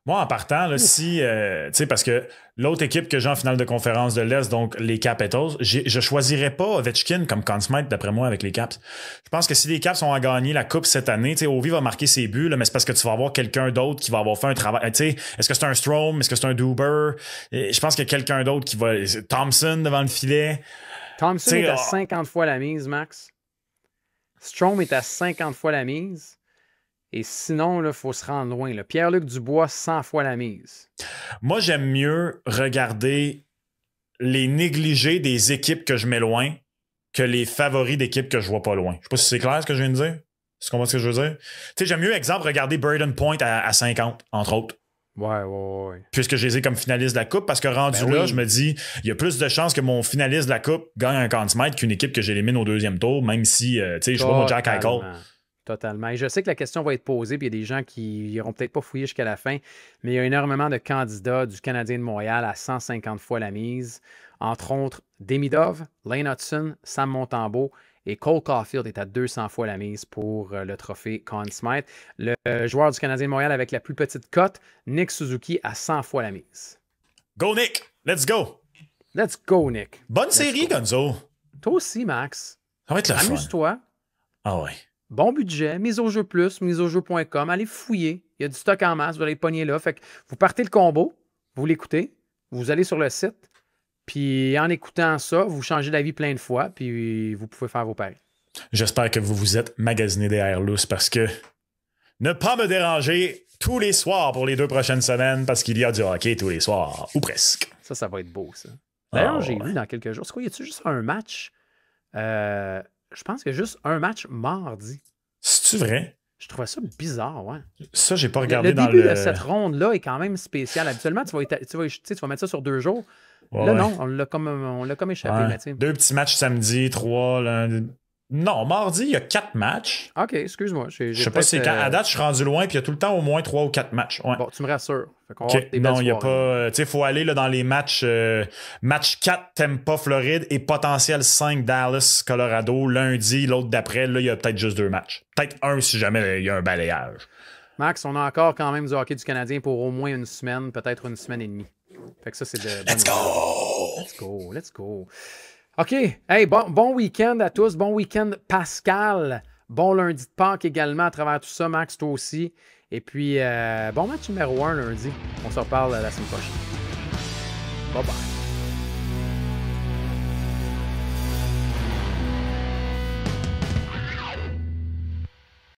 Moi, en partant, là, si, tu sais, parce que l'autre équipe que j'ai en finale de conférence de l'Est, donc les Capitals, je choisirais pas Ovechkin comme Conn Smythe, d'après moi, avec les Caps. Je pense que si les Caps ont à gagner la Coupe cette année, tu sais, Ovi va marquer ses buts, là, mais c'est parce que tu vas avoir quelqu'un d'autre qui va avoir fait un travail. Tu sais, est-ce que c'est un Strome? Est-ce que c'est un Duber? Je pense qu'il y a quelqu'un d'autre qui va... Thompson devant le filet. Thompson est à 50 fois la mise, Max. Strome est à 50 fois la mise. Et sinon, il faut se rendre loin. Là. Pierre-Luc Dubois, 100 fois la mise. Moi, j'aime mieux regarder les négligés des équipes que je mets loin que les favoris d'équipes que je vois pas loin. Je sais pas si c'est clair ce que je viens de dire. Tu comprends ce que je veux dire? Tu sais, j'aime mieux, exemple, regarder Braden Point à 50, entre autres. Ouais. Puisque je les ai comme finalistes de la Coupe, parce que rendu là, je me dis, il y a plus de chances que mon finaliste de la Coupe gagne un Conn Smythe qu'une équipe que j'élimine au deuxième tour, même si, tu sais, je vois mon Jack Eichel. Totalement. Et je sais que la question va être posée, puis il y a des gens qui n'iront peut-être pas fouiller jusqu'à la fin, mais il y a énormément de candidats du Canadien de Montréal à 150 fois la mise. Entre autres, Demidov, Lane Hudson, Sam Montembeault et Cole Caulfield est à 200 fois la mise pour le trophée Conn Smythe. Le joueur du Canadien de Montréal avec la plus petite cote, Nick Suzuki, à 100 fois la mise. Go, Nick! Let's go! Let's go, Nick! Bonne série, Gonzo! Toi aussi, Max. Ça va être le fun. Amuse-toi. Ah ouais. Bon budget, mise au jeu plus, miseaujeu.com. Allez fouiller. Il y a du stock en masse. Vous allez le pogner là. Fait que vous partez le combo, vous l'écoutez, vous allez sur le site, puis en écoutant ça, vous changez d'avis plein de fois, puis vous pouvez faire vos paris. J'espère que vous vous êtes magasiné des airs lousses parce que ne pas me déranger tous les soirs pour les 2 prochaines semaines parce qu'il y a du hockey tous les soirs, ou presque. Ça va être beau, ça. D'ailleurs, j'ai vu dans quelques jours, c'est quoi, y a-tu juste un match? Je pense qu'il y a juste un match mardi. C'est-tu vrai? Je trouvais ça bizarre, ouais. Ça, j'ai pas regardé dans le... Le début de cette ronde-là est quand même spécial. Habituellement, tu vas mettre ça sur 2 jours. Ouais, là, non, on l'a comme échappé. Ouais. 2 petits matchs samedi, 3 lundi. Non, mardi, il y a 4 matchs. OK, excuse-moi. Je sais pas si à date, je suis rendu loin, puis il y a tout le temps au moins 3 ou 4 matchs. Ouais. Bon, tu me rassures. Fait qu'on va Okay. avoir des Non, belles il n'y a soirées. pas. Tu sais, il faut aller là, dans les matchs. Match 4, Tampa, Floride, et potentiel 5, Dallas, Colorado. Lundi, l'autre d'après, là, il y a peut-être juste 2 matchs. Peut-être un si jamais il y a un balayage. Max, on a encore quand même du hockey du Canadien pour au moins une semaine, peut-être une semaine et demie. Fait que ça, c'est de. Let's go! Let's go, let's go. OK. Hey, bon week-end à tous. Bon week-end, Pascal. Bon lundi de Pâques également à travers tout ça, Max, toi aussi. Et puis, bon match numéro 1 lundi. On se reparle la semaine prochaine. Bye bye.